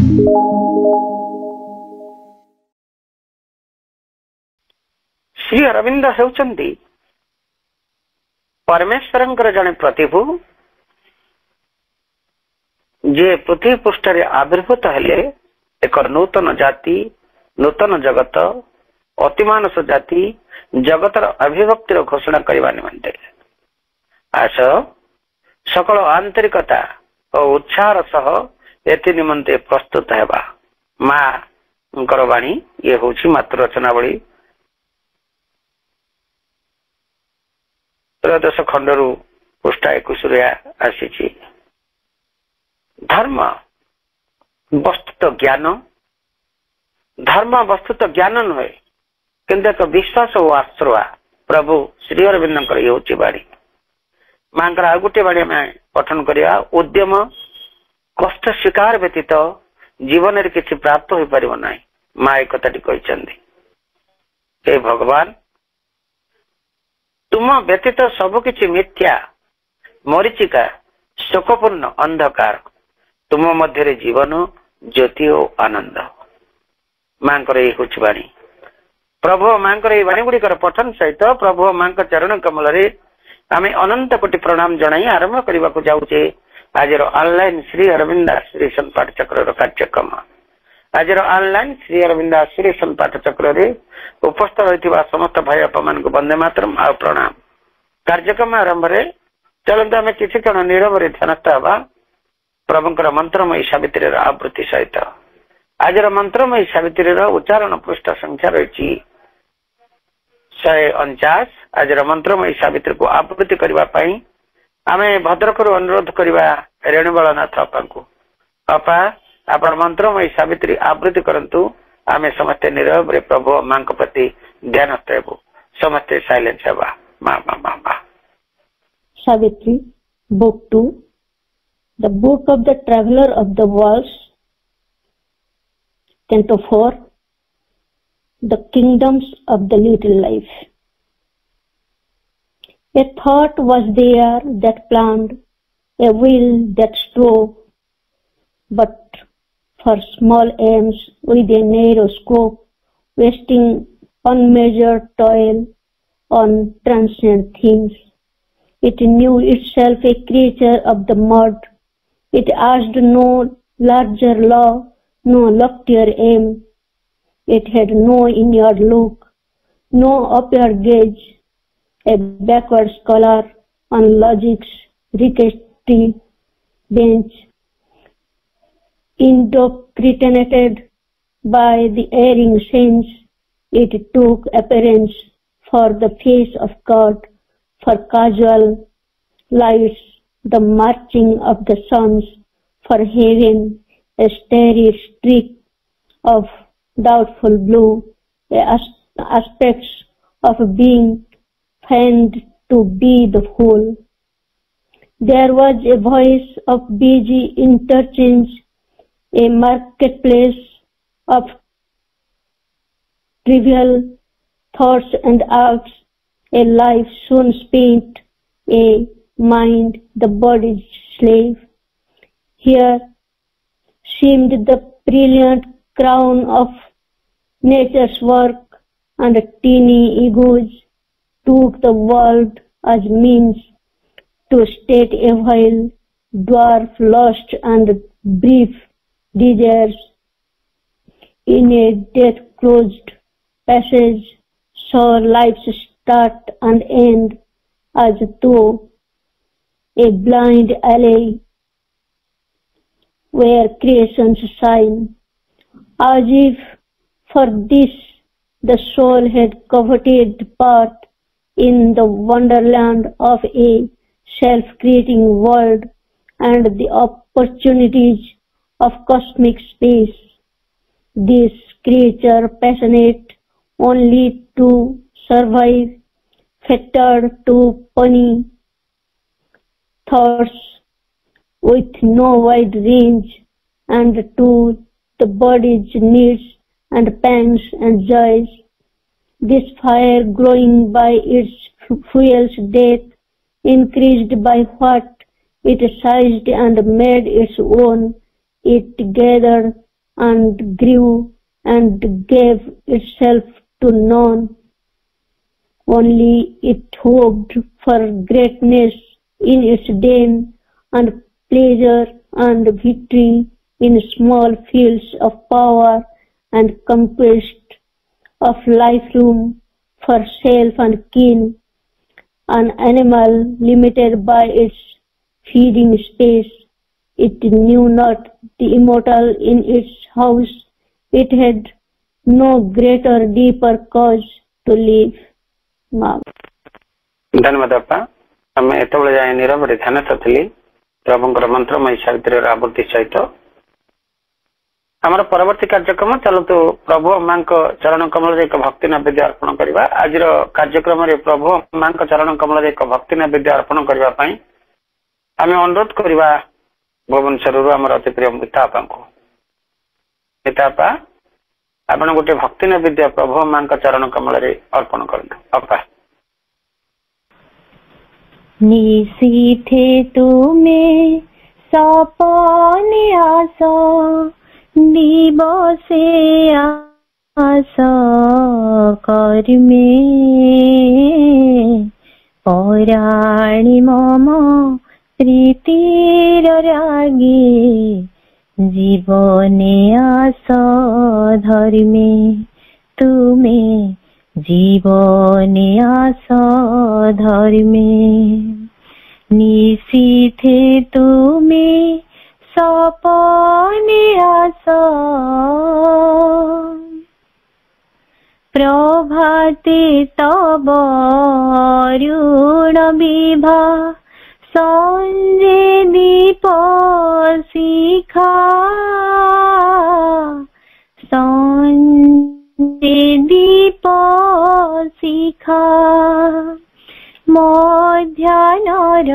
श्री अरविंद हेउचंती परमेश्वरंकर जने प्रतिभु जे पृथ्वी पृष्ठरे आविर्भूत हेले एक नूतन जाति नूतन जगत अतिमानस जाति जगतर अभिव्यक्तिर घोषणा करने निमंते आस सकल आंतरिकता और उत्साह सह एथि निमंते प्रस्तुत हेबा मां वाणी ये होची मातृ रचनावली त्रयोदश खंडरू पृष्ठा 21 आसी। धर्म वस्तुत ज्ञान धर्म वस्तुत ज्ञान नुहे किंतु एक विश्वास और आश्रय प्रभु श्री अरविंद ये बाणी मां आ गोटे बाणी आम पठन करिया उद्यम कष्ट स्वीकार व्यतीत जीवन रे किछि प्राप्त हो परिबो नाही मां एक कथाटी कहिसंदी हे भगवान तुम व्यतीत सब किछि मिथ्या मरीचिका शोकपूर्ण अंधकार तुम मध्य जीवन ज्योति और आनंद मां ये बाणी प्रभु मां बाणी गुड़िकर पठन सहित प्रभु मां चरण कमल आम अनंत कोटि प्रणाम जनाई आरंभ करने को जाऊे आज ऑनलाइन श्री अरविंद आश्रिशन पाठ चक्र कार्यक्रम आज ऑनलाइन श्री अरविंद आश्रिशन पाठ चक्र उपस्थित रही समस्त भाई बापा मान वंदे मातरम आ प्रणाम कार्यक्रम आरंभ चलते आम किसी क्षण नीरव ध्यानस्थ हवा प्रभुंकर मंत्रमयी सावित्री आवृत्ति सहित आज मंत्रमयी सावित्री उच्चारण पृष्ठ संख्या रही 149 आज मंत्रमयी सावित्री को आवृत्ति करने आम भद्रक अनुरोध करवा रेणुबलनाथ अपा को अपा आप मंत्रमयी सावित्री आवृत्ति करंतु आम समस्ते नीरव प्रभु मां प्रति ध्यानस्थ हेबु समस्ते साइलेंस हेबा मां मां मां मां Savitri book 2 the book of the traveller of the worlds Canto 4 The Kingdoms of the Little Life. A thought was there that planned, a will that strove, but for small aims with a narrow scope, wasting unmeasured toil on transient things. It knew itself a creature of the mud. It asked no larger law, no loftier aim. It had no inward look, no upward gaze, a backward scholar on logic's rickety bench, indoctrinated by the erring sense. It took appearance for the face of God, for casual lights, the marching of the suns, for heaven, a starry streak of doubtful blue, aspects of being feigned to be the whole. There was a voice of busy interchange, a marketplace of trivial thoughts and acts, a life soon spent, a mind the body's slave. Here seemed the brilliant crown of nature's work, and teeny egos took the world as means to state a while dwarf lost and brief desires. In a death-closed passage saw life's start and end, as though a blind alley where creations shine, as if for this the soul had coveted part in the wonderland of a self-creating world and the opportunities of cosmic space. This creature passionate only to survive, fettered to puny thoughts with no wide range, and to the body's needs and pangs and joys. This fire glowing by its fuel's death, increased by what it seized and made its own, it gathered and grew and gave itself to none. Only it hoped for greatness in its den and pleasure and victory in small fields of power and conquest of life room for self and kin. An animal limited by its feeding space, it knew not the immortal in its house. It had no greater, deeper cause to live. धन्यवाद अपा आम एत जाए नीरव ध्यान थी प्रभुंर मंत्रमयी सावित्री आवृत्ति सहित आमर परवर्ती कार्यक्रम चलतु प्रभु अम्मा चरण कमल एक भक्ति नैवेद्य अर्पण करवा। आज कार्यक्रम प्रभु अम्मा चरण कमल एक भक्ति नैवेद्य अर्पण करने आम अनुरोध करवा भुवनेश्वर आम अति प्रिय मितापा को। मितापा आपण गोटे भक्ति नैवेद्य प्रभु अम्मा चरण कमल अर्पण करना। अपा निशीथे तुम्हें सपने आस दिवसे आस कर्मे पराणी मम प्रीतिर रागे जीवने आस धर्मे तुम्हें जीवने आस धर्मे निशीथे तुम्हें सपने आस प्रभाते तब अरुण विभा संजे दीप शिखा संजे दीप शिखा मध्याह्नर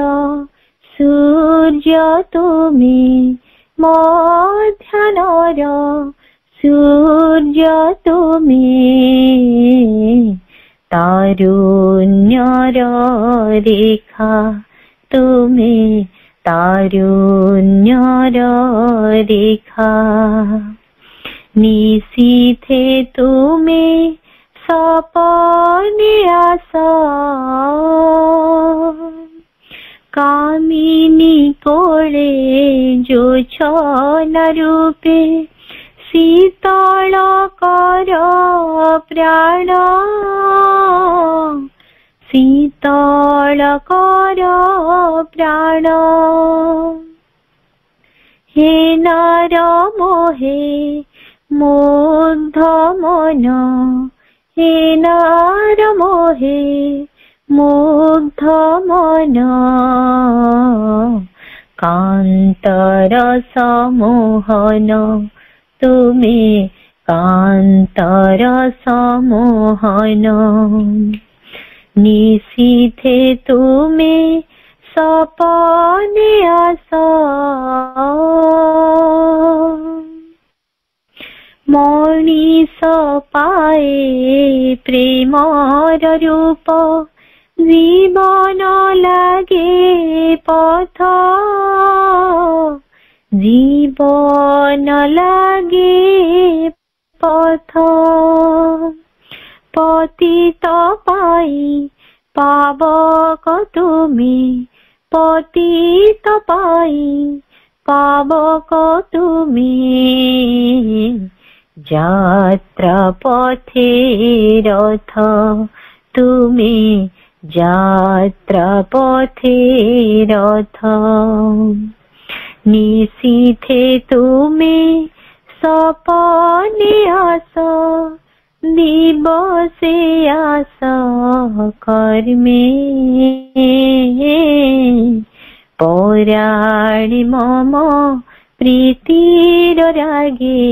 सूर्य तुम्हें मध्याह्नर सूर्य तुम्हें तारुण्यर रेखा तुम्हें तारुण्यर रेखा निशीथे तुम्हें सपने आस कामिनी कोले जो छन रूपे शीतल कर प्राण शीतल कर प्राण हे नर मोहे मुग्ध मन हे नर मोहे मुग्ध मन कांतर समोहन तुम्हें कांतर समोहन निशीथे तुम्हें सपने आस मनीष पाए प्रेमर रूप जीवन लागे पथ जीवन लागे पथ पतित पाई पावक तुम्हें पतित पाई पावक तुम्हें यात्रा पथे रथ तुम्हें यात्रा पथे रथ निशीथे तुम्हें सपने आस दिवसे आस कर्मे पराणी मम प्रीतिर रागे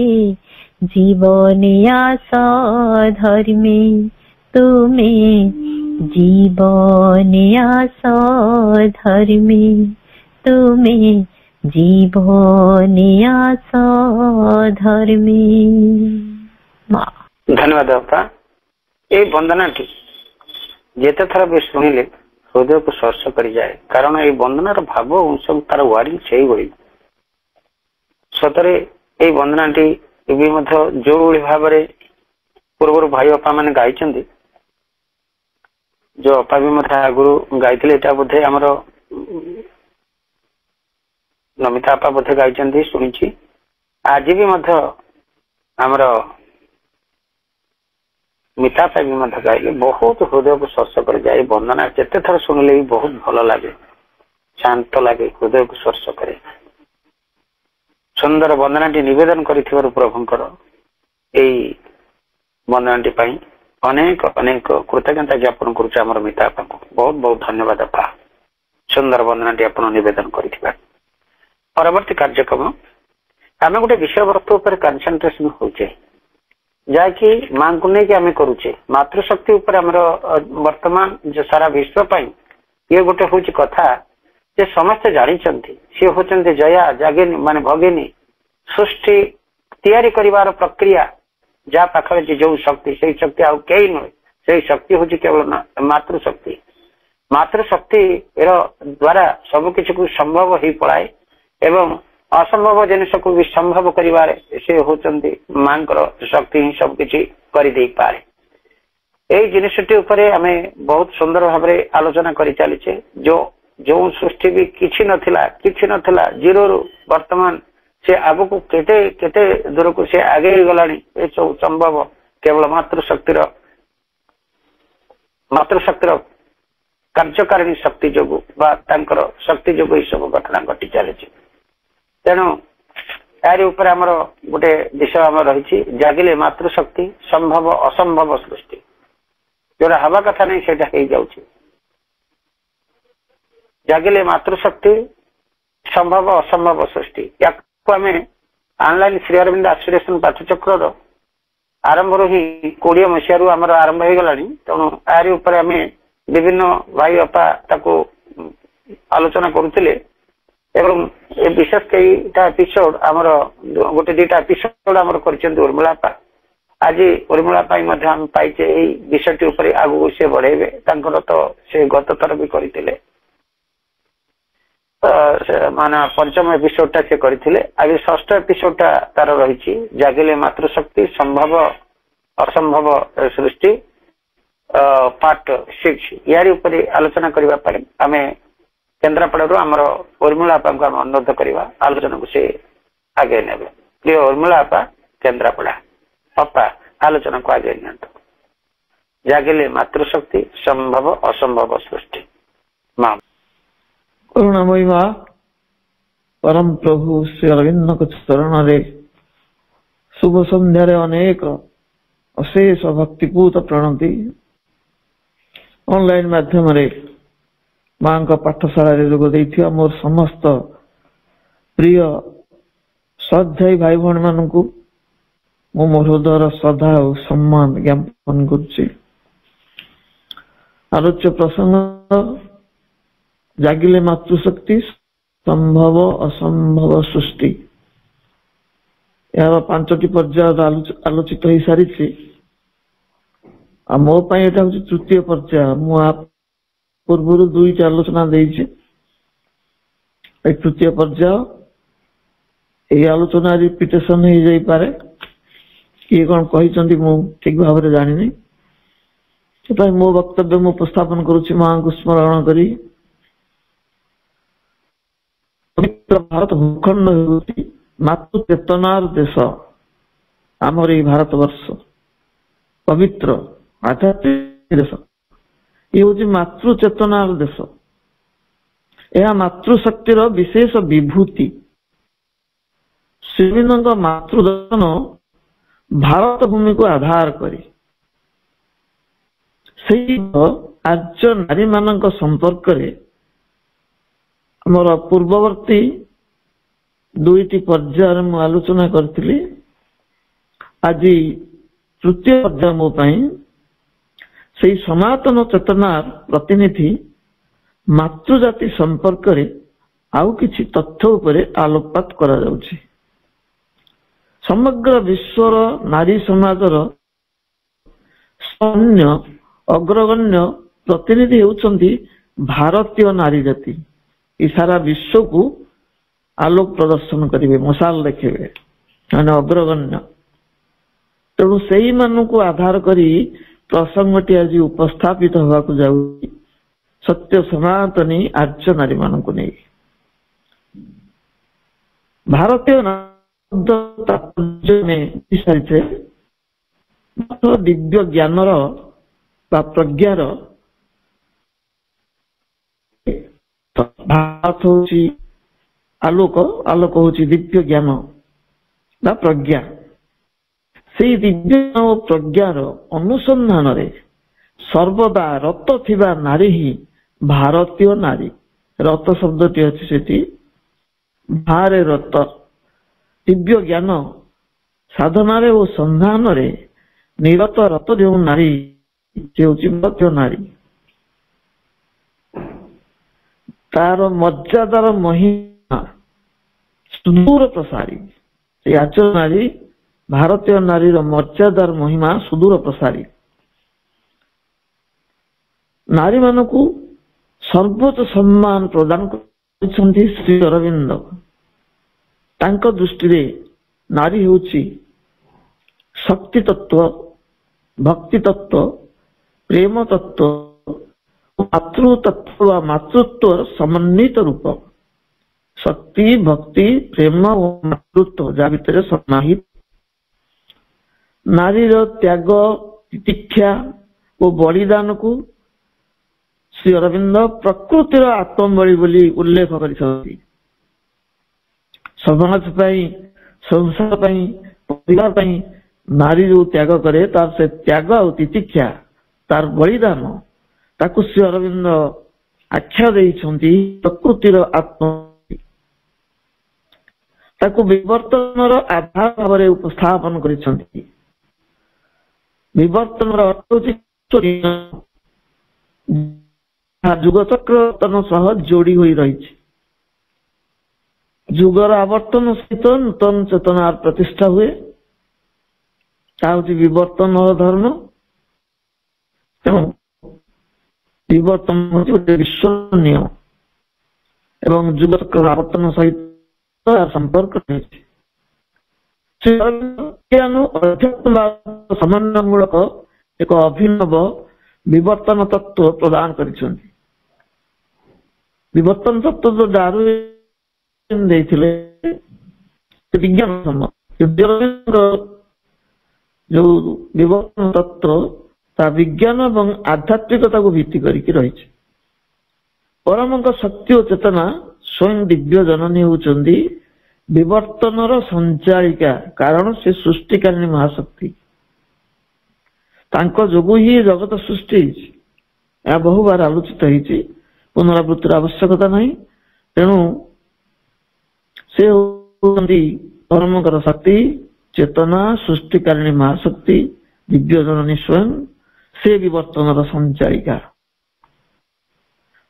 जीवने आस धर्मे तुम्हें जीवने आस धर्मे तुम्हें जीवने आस धर्मे। धन्यवाद अपा ये वंदना जेते थर भी शुणिले हृदय को स्पर्श कर जाए कारण ये वंदनार भाव सब तार वार्डिंग से सतरे ये वंदना भी जो भाव पूर्व भाई अपा मैंने गाई जो अपा भी आगुरी गाई बोधे आमर नमिता अपा बोधे गाई शुणी आज भी आमर मिता भी गाइले बहुत हृदय को स्पर्श कर जाए वंदना जिते थर शुणिले भी बहुत भल लगे शांत लगे हृदय को स्पर्श करे सुंदर वंदना निवेदन कर प्रभुंकर यही वंदना पाई अनेक अनेक कृतज्ञता ज्ञापन कर मिता आपा को बहुत बहुत धन्यवाद अपा सुंदर वंदना आप निवेदन कर परवर्ती कार्यक्रम आम गोटे विषय वस्तु पर कनसेंट्रेशन होचे जाकि मां को नहीं आम करुचे मातृशक्ति उपर आमर वर्तमान जो सारा विश्व ये गोटे हूँ कथा जे समस्ते जानते सी होचंते जया जागिनी माने भगिनी सृष्टि तैयारी करिवार प्रक्रिया जा पाखे जो शक्ति से शक्ति आउ कई नुहे से शक्ति हूँ केवल मातृशक्ति मातृशक्ति द्वारा सबकि को संभव हो पड़ाए एवं असंभव जिनिस को भी संभव करिवारे से होचंती मांकर शक्ति ही सबकि कर दे पारे यही जिनिसटी उपरे आमे बहुत सुंदर भाव आलोचना करि चलीचे जो जो सृष्टि भी किछि नथिला जीरो रु वर्तमान से आगु को केते केते दूर को से आगे गलानी ए सब संभव केवल मातृशक्तिर कार्यकारिणी शक्ति जोगु बा तांकर शक्ति जोगु ई सब घटना घटी चलीचे तेणु यार ऊपर आमर गोटे विषय आम रही जागिले मातृशक्ति संभव असंभव सृष्टि जोड़ा हवा कथा नहीं से जागिले मातृशक्ति संभव असंभव सृष्टि या आम ऑनलाइन श्री अरविंद एस्पिरेशन पाठचक्र आरंभ ही 20 मसीह आमर आरंभ हो गला तेणु यार ऊपर आम विभिन्न भाई अपा ताको आलोचना करुले एवं विशेष कईटा एपिसोड आमर गोटे दुईटा एपिसोड आमर कर उर्मिला आज उर्मिला पाइचे विषयटी उपरे आगु से बढ़ेबे तो से गत थर भी करते माना पंचम एपिसोडटा से करते आज षष्ठ एपिसोडटा तार रही जागिले मातृशक्ति संभव असंभव सृष्टि पार्ट 6 यारी उपरे आलोचना करने आम केन्द्रापड़ू आमर उर्मिला आपा को आम अनुरोध करवा आलोचना को से आगे ने प्रिय उर्मिला आपा केन्द्रापड़ा अपा आलोचना को आगे नि जागिले मातृशक्ति संभव असंभव सृष्टि मां करुणामयी मां परम प्रभु श्री अरविंद चरण रे शुभ संध्यारे अनेक अशेष भक्तिपूत प्रणति ऑनलाइन माध्यम रे मां का पाठशाला जोग देथिया मोर समस्त प्रिय श्रद्धाई भाई भौणी मानू मो हृदय श्रद्धा और सम्मान ज्ञापन करुच्ची आलोच्य प्रसंग जागिले मातृशक्ति संभव असंभव सृष्टि यार 5टी पर्याय आलोचित हो सारी मो हूँ तृतीय पर्याय मु पूर्व 2टी आलोचना देइछे तृतीय पर्याय आलोचना रिपिटेशन हो जाई पारे किए कौन कही मु ठीक भाव में जानी नहीं मो वक्तव्य मु उपस्थापन करुच्ची मां को स्मरण करी भारत भूखंड होती मातृ चेतनार देश आमर ये भारत वर्ष पवित्र आध्यात्मिक देश ये हूँ मातृ चेतनार देश यह मातृशक्तिर विशेष विभूति श्रीविंद मातृदर्शन भारत भूमि को आधार करी आर्य नारी मान संपर्क आमर पूर्ववर्ती 2टी पर्याय आलोचना करी आज तृतीय पर्याय मो से सनातन चेतनार प्रतिनिधि मातृजाति संपर्क रे आउ किछि तथ्य उपरे आलोकपात करा जाउछि। समग्र विश्वर नारी समाजर अन्य अग्रगण्य प्रतिनिधि होउछन्ति भारतीय नारी जाति। ई सारा विश्व को आलोक प्रदर्शन करिवे, मशाल देखिवे, माने अग्रगण्य ତେଣୁ ସେଇମାନଙ୍କୁ ଆଧାର କରି ପ୍ରସଙ୍ଗଟି ଆଜି ଉପସ୍ଥାପିତ ହେବାକୁ ଯାଉଛି ସତ୍ୟ ସନାତନୀ ଆର୍ଯ୍ୟ ନାରୀ ମାନଙ୍କୁ ନେଇ। ଭାରତୀୟ ସାରିଛେ ଦିବ୍ୟ ଜ୍ଞାନର ବା ପ୍ରଜ୍ଞାର ଭାରତ ହଉଛି ଆଲୋକ, ଆଲୋକ ହଉଛି ଦିବ୍ୟ ଜ୍ଞାନ ବା ପ୍ରଜ୍ଞା। ସେଇ ଦିବ୍ୟ ଜ୍ଞାନ ଓ ପ୍ରଜ୍ଞାର ଅନୁସନ୍ଧାନରେ ସର୍ବଦା ରତ ଥିବା ନାରୀ ହିଁ ଭାରତୀୟ ନାରୀ। ରତ ଶବ୍ଦଟି ଅଛି ସେଠି, ଭାରେ ରତ। ଦିବ୍ୟ ଜ୍ଞାନ ସାଧନାରେ ଓ ସନ୍ଧାନରେ ନିରତ ରତ ଯେଉଁ ନାରୀ, ସେ ହେଉଛି ଭାରତୀୟ ନାରୀ। ତାର ମର୍ଯ୍ୟାଦାର ମହିମା ସୁଦୂର ପ୍ରସାରୀ। ସେ ଆର୍ଯ୍ୟ ନାରୀ, ଭାରତୀୟ ନାରୀର ମର୍ଯ୍ୟାଦାର ମହିମା ସୁଦୂର ପ୍ରସାରୀ। ନାରୀମାନଙ୍କୁ ସର୍ବୋଚ୍ଚ ସମ୍ମାନ ପ୍ରଦାନ କରିଛନ୍ତି ଶ୍ରୀ ଅରବିନ୍ଦ। ତାଙ୍କ ଦୃଷ୍ଟିରେ ନାରୀ ହେଉଛି ଶକ୍ତି ତତ୍ତ୍ୱ, ଭକ୍ତି ତତ୍ତ୍ୱ, ପ୍ରେମ ତତ୍ତ୍ୱ, ମାତୃ ତତ୍ତ୍ୱ ବା ମାତୃତ୍ୱର ସମନ୍ୱିତ ରୂପ। ଶକ୍ତି, ଭକ୍ତି, ପ୍ରେମ ଓ ମାତୃତ୍ୱ ଯାହା ଭିତରେ ସମାହିତ। ନାରୀର ତ୍ୟାଗ, ତିତିକ୍ଷା ଓ ବଳିଦାନକୁ ଶ୍ରୀ ଅରବିନ୍ଦ ପ୍ରକୃତିର ଆତ୍ମବଳି ବୋଲି ଉଲ୍ଲେଖ କରିଛନ୍ତି। ସମାଜ ପାଇଁ, ସଂସାର ପାଇଁ, ପରିବାର ପାଇଁ ନାରୀ ଯୋଉ ତ୍ୟାଗ କରେ, ତାର ସେ ତ୍ୟାଗ ଆଉ ତିତିକ୍ଷା, ତାର ବଳିଦାନ, ତାକୁ ଶ୍ରୀ ଅରବିନ୍ଦ ଆଖ୍ୟା ଦେଇଛନ୍ତି ପ୍ରକୃତିର ଆତ୍ମ। ତାକୁ ବିବର୍ତ୍ତନର ଆଧାର ଭାବରେ ଉପସ୍ଥାପନ କରିଛନ୍ତି। ବିବର୍ତ୍ତନର ଅର୍ଥ ହେଉଛି ଯୁଗ ଚକ୍ରବର୍ତ୍ତନ ସହ ଯୋଡି ହୋଇ ରହିଛି। ଯୁଗର ଆବର୍ତ୍ତନ ସହିତ ନୂତନ ଚେତନାର ପ୍ରତିଷ୍ଠା ହୁଏ। ତାହା ହେଉଛି ବିବର୍ତ୍ତନର ଧର୍ମ। ତେଣୁ ବିବର୍ତ୍ତନ ହେଉଛି ଗୋଟେ ବିଶ୍ୱ ନିୟମ ଏବଂ ଯୁଗ ଚକ୍ରର ଆବର୍ତ୍ତନ ସହିତ ସମ୍ପର୍କ ରହିଛି। ସମନ୍ୱୟମୂଳକ ଏକ ଅଭିନବ ବିବର୍ତ୍ତନ ତତ୍ତ୍ୱ ପ୍ରଦାନ କରିଛନ୍ତି। ବିବର୍ତ୍ତନ ତତ୍ତ୍ୱ ଯୋଉ ଡାରୱିନ ଦେଇଥିଲେ ବିଜ୍ଞାନ ଯୋଉ ବିବର୍ତ୍ତନ ତତ୍ତ୍ୱ, ତା ବିଜ୍ଞାନ ଏବଂ ଆଧ୍ୟାତ୍ମିକତାକୁ ଭିତ୍ତି କରିକି ରହିଛି। ପରମଙ୍କ ଶକ୍ତି ଓ ଚେତନା ସ୍ୱୟଂ ଦିବ୍ୟ ଜନନୀ ହେଉଛନ୍ତି ବିବର୍ତ୍ତନର ସଞ୍ଚାଳିକା, କାରଣ ସେ ସୃଷ୍ଟିକାରିଣୀ ମହାଶକ୍ତି। ତାଙ୍କ ଯୋଗୁଁ ହିଁ ଜଗତ ସୃଷ୍ଟି ହେଇଛି। ଏହା ବହୁବାର ଆଲୋଚିତ ହେଇଛି, ପୁନରାବୃତ୍ତିର ଆବଶ୍ୟକତା ନାହିଁ। ତେଣୁ ସେ ହେଉଛନ୍ତି ପରମଙ୍କର ଶକ୍ତି, ଚେତନା, ସୃଷ୍ଟିକାରିଣୀ ମହାଶକ୍ତି, ଦିବ୍ୟ ଜନନୀ ସ୍ୱୟଂ। ସେ ବିବର୍ତ୍ତନର ସଞ୍ଚାଳିକା।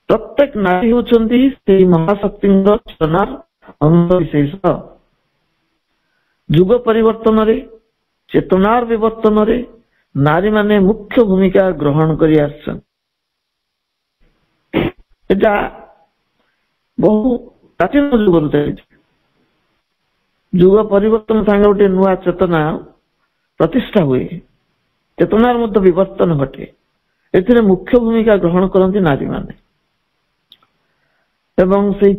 ପ୍ରତ୍ୟେକ ନାରୀ ହେଉଛନ୍ତି ସେଇ ମହାଶକ୍ତିଙ୍କର ଚେତନାର ଅଙ୍ଗ ବିଶେଷ। ଯୁଗ ପରିବର୍ତ୍ତନରେ, ଚେତନାର ବିବର୍ତ୍ତନରେ ନାରୀମାନେ ମୁଖ୍ୟ ଭୂମିକା ଗ୍ରହଣ କରି ଆସିଛନ୍ତି। ଏଟା ବହୁ ପ୍ରାଚୀନ ଯୁଗରୁ ଚାଲିଛି। ଯୁଗ ପରିବର୍ତ୍ତନ ସାଙ୍ଗେ ଗୋଟେ ନୂଆ ଚେତନା ପ୍ରତିଷ୍ଠା ହୁଏ, ଚେତନାର ମଧ୍ୟ ବିବର୍ତ୍ତନ ଘଟେ। ଏଥିରେ ମୁଖ୍ୟ ଭୂମିକା ଗ୍ରହଣ କରନ୍ତି ନାରୀମାନେ। ଏବଂ ସେଇ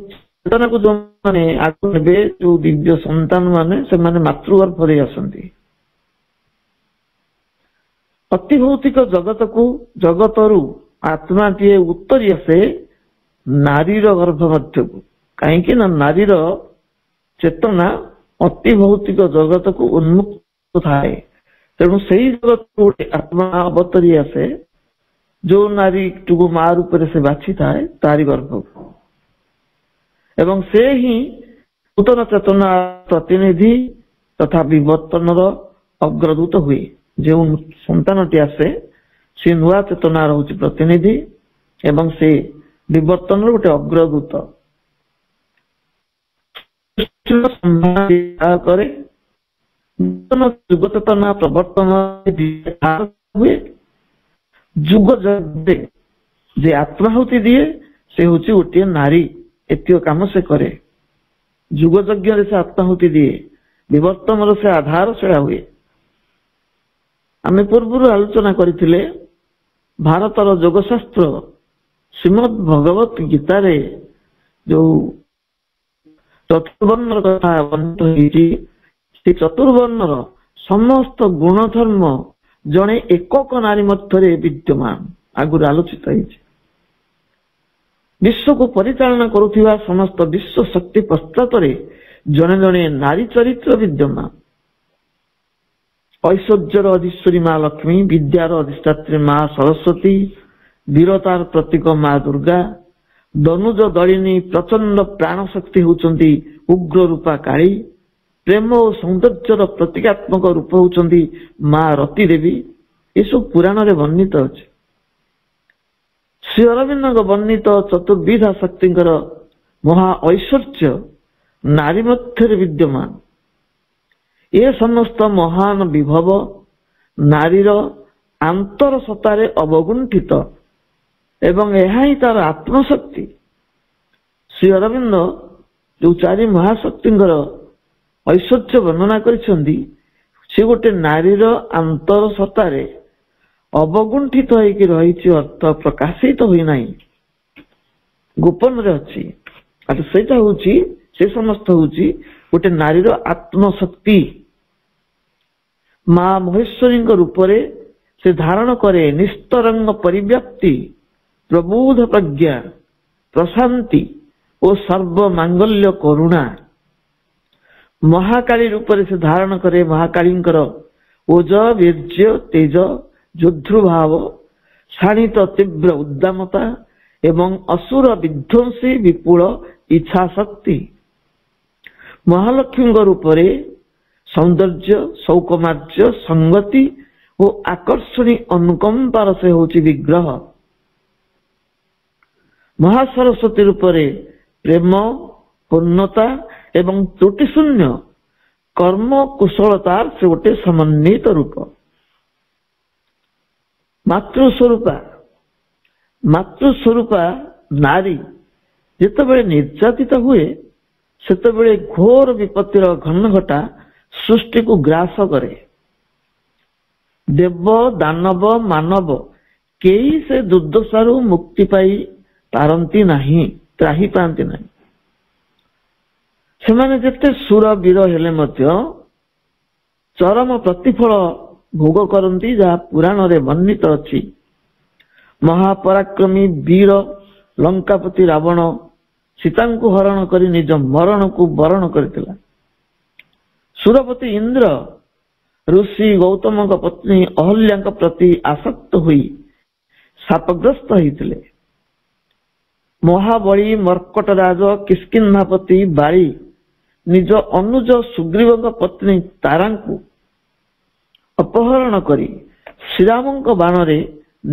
ଚେତନାକୁ ଯୋଉମାନେ ଆଗକୁ ନେବେ, ଯୋଉ ଦିବ୍ୟ ସନ୍ତାନ ମାନେ, ସେମାନେ ମାତୃଗର୍ଭରେ ଆସନ୍ତି। ଅତି ଭୌତିକ ଜଗତରୁ ଆତ୍ମାଟିଏ ଉତ୍ତରି ଆସେ ନାରୀର ଗର୍ଭ ମଧ୍ୟକୁ। କାହିଁକି ନା ନାରୀର ଚେତନା ଅତି ଭୌତିକ ଜଗତକୁ ଉନ୍ମୁକ୍ତ ଥାଏ। ତେଣୁ ସେଇ ଜଗତକୁ ଗୋଟେ ଆତ୍ମା ଅବତରି ଆସେ, ଯୋଉ ନାରୀଟିକୁ ମା ରୂପରେ ସେ ବାଛିଥାଏ ତାରି ଗର୍ଭକୁ। ଏବଂ ସେ ହିଁ ନୂତନ ଚେତନା ପ୍ରତିନିଧି ତଥା ବିବର୍ତ୍ତନର ଅଗ୍ରଦୂତ ହୁଏ। ଯେଉଁ ସନ୍ତାନଟି ଆସେ ସେ ନୂଆ ଚେତନା ରହୁଛି ପ୍ରତିନିଧି ଏବଂ ସେ ବିବର୍ତ୍ତନର ଗୋଟେ ଅଗ୍ରଦୂତ କରେ। ନୂତନ ଯୁଗ ଚେତନା ପ୍ରବର୍ତ୍ତନ ହୁଏ। ଯୁଗ ଯେ ଆତ୍ମାହୁତି ଦିଏ, ସେ ହଉଛି ଗୋଟିଏ ନାରୀ। ଏତିକ କାମ ସେ କରେ। ଯୁଗ ଯଜ୍ଞରେ ସେ ଆତ୍ମାହୁତି ଦିଏ, ବିବର୍ତ୍ତନର ସେ ଆଧାର ଛଡ଼ା ହୁଏ। ଆମେ ପୂର୍ବରୁ ଆଲୋଚନା କରିଥିଲେ ଭାରତର ଯୋଗଶାସ୍ତ୍ର ଶ୍ରୀମଦ୍ ଭଗବତ ଗୀତାରେ ଯୋଉ ଚତୁର୍ବର୍ଣ୍ଣର କଥା ବର୍ଣ୍ଣିତ ହେଇଛି, ସେ ଚତୁର୍ବର୍ଣ୍ଣର ସମସ୍ତ ଗୁଣଧର୍ମ ଜଣେ ଏକକ ନାରୀ ମଧ୍ୟରେ ବିଦ୍ୟମାନ ଆଗରୁ ଆଲୋଚିତ ହେଇଛି। ବିଶ୍ୱକୁ ପରିଚାଳନା କରୁଥିବା ସମସ୍ତ ବିଶ୍ୱ ଶକ୍ତି ପଶ୍ଚାତରେ ଜଣେ ଜଣେ ନାରୀ ଚରିତ୍ର ବିଦ୍ୟମାନ। ଐଶ୍ୱର୍ଯ୍ୟର ଅଧୀଶ୍ୱରୀ ମା ଲକ୍ଷ୍ମୀ, ବିଦ୍ୟାର ଅଧିଷ୍ଠାତ୍ରୀ ମା ସରସ୍ୱତୀ, ବୀରତାର ପ୍ରତୀକ ମା ଦୁର୍ଗା, ଦନୁଜ ଦଳିନୀ ପ୍ରଚଣ୍ଡ ପ୍ରାଣ ଶକ୍ତି ହେଉଛନ୍ତି ଉଗ୍ର ରୂପା କାଳୀ, ପ୍ରେମ ଓ ସୌନ୍ଦର୍ଯ୍ୟର ପ୍ରତୀକାତ୍ମକ ରୂପ ହେଉଛନ୍ତି ମା ରତି ଦେବୀ। ଏସବୁ ପୁରାଣରେ ବର୍ଣ୍ଣିତ ଅଛି। ଶ୍ରୀ ଅରବିନ୍ଦଙ୍କ ବର୍ଣ୍ଣିତ ଚତୁର୍ବିଧା ଶକ୍ତିଙ୍କର ମହା ଐଶ୍ୱର୍ଯ୍ୟ ନାରୀ ମଧ୍ୟରେ ବିଦ୍ୟମାନ। ଏ ସମସ୍ତ ମହାନ ବିଭବ ନାରୀର ଆନ୍ତର ସତ୍ତାରେ ଅବଗୁଣ୍ଠିତ ଏବଂ ଏହା ହିଁ ତାର ଆତ୍ମଶକ୍ତି। ଶ୍ରୀ ଅରବିନ୍ଦ ଯୋଉ ଚାରି ମହାଶକ୍ତିଙ୍କର ଐଶ୍ୱର୍ଯ୍ୟ ବର୍ଣ୍ଣନା କରିଛନ୍ତି, ସେ ଗୋଟେ ନାରୀର ଆନ୍ତର ସତ୍ତାରେ ଅବଗୁଣ୍ଠିତ ହେଇକି ରହିଛି, ଅର୍ଥ ପ୍ରକାଶିତ ହୋଇନାହିଁ, ଗୋପନରେ ଅଛି। ସେଇଟା ହଉଛି, ସେ ସମସ୍ତ ହଉଛି ଗୋଟେ ନାରୀର ଆତ୍ମଶକ୍ତି। ମା ମହେଶ୍ୱରୀଙ୍କ ରୂପରେ ସେ ଧାରଣ କରେ ନିସ୍ତରଙ୍ଗ ପରିବ୍ୟାପ୍ତି, ପ୍ରବୁଧ ପ୍ରଜ୍ଞା, ପ୍ରଶାନ୍ତି ଓ ସର୍ବମାଙ୍ଗଲ୍ୟ କରୁଣା। ମହାକାଳୀ ରୂପରେ ସେ ଧାରଣ କରେ ମହାକାଳୀଙ୍କର ଓଜ, ବୀର୍ଯ୍ୟ, ତେଜ, ଯୋଦ୍ଧୃଭାବ, ଶାଣିତ ତୀବ୍ର ଉଦ୍ଦାମତା ଏବଂ ଅସୁର ବିଧ୍ୱଂସୀ ବିପୁଳ ଇଚ୍ଛା ଶକ୍ତି। ମହାଲକ୍ଷ୍ମୀଙ୍କ ରୂପରେ ସୌନ୍ଦର୍ଯ୍ୟ, ସୌକୁମାର୍ଯ୍ୟ, ସଂଗତି ଓ ଆକର୍ଷଣୀ ଅନୁକମ୍ପାର ସେ ହେଉଛି ବିଗ୍ରହ। ମହାସରସ୍ୱତୀ ରୂପରେ ପ୍ରେମ, ପୂର୍ଣ୍ଣତା ଏବଂ ତ୍ରୁଟି ଶୂନ୍ୟ କର୍ମ କୁଶଳତାର ସେ ଗୋଟେ ସମନ୍ୱିତ ରୂପ। ମାତୃସ୍ୱରୂପା ନାରୀ ଯେତେବେଳେ ନିର୍ଯାତିତ ହୁଏ, ସେତେବେଳେ ଘୋର ବିପତ୍ତିର ଘନଘଟା ସୃଷ୍ଟିକୁ ଗ୍ରାସ କରେ। ଦେବ, ଦାନବ, ମାନବ କେହି ସେ ଦୁର୍ଦ୍ଦଶାରୁ ମୁକ୍ତି ପାଇ ପାରନ୍ତି ନାହିଁ, ତ୍ରାହି ପାଆନ୍ତି ନାହିଁ। ସେମାନେ ଯେତେ ସୁର ବୀର ହେଲେ ମଧ୍ୟ ଚରମ ପ୍ରତିଫଳ ଭୋଗ କରନ୍ତି, ଯାହା ପୁରାଣରେ ବର୍ଣ୍ଣିତ ଅଛି। ମହାପରାକ୍ରମୀ ବୀର ଲଙ୍କାପତି ରାବଣ ସୀତାଙ୍କୁ ହରଣ କରି ନିଜ ମରଣକୁ ବରଣ କରିଥିଲା। ସୁରପତି ଇନ୍ଦ୍ର ଋଷି ଗୌତମଙ୍କ ପତ୍ନୀ ଅହଲ୍ୟାଙ୍କ ପ୍ରତି ଆସକ୍ତ ହୋଇ ଶାପଗ୍ରସ୍ତ ହୋଇଥିଲେ। ମହାବଳୀ ମର୍କଟରାଜ କିଷ୍କିନ୍ଧାପତି ବାଳି ନିଜ ଅନୁଜ ସୁଗ୍ରୀବଙ୍କ ପତ୍ନୀ ତାରାଙ୍କୁ ଅପହରଣ କରି ଶ୍ରୀରାମଙ୍କ ବାଣରେ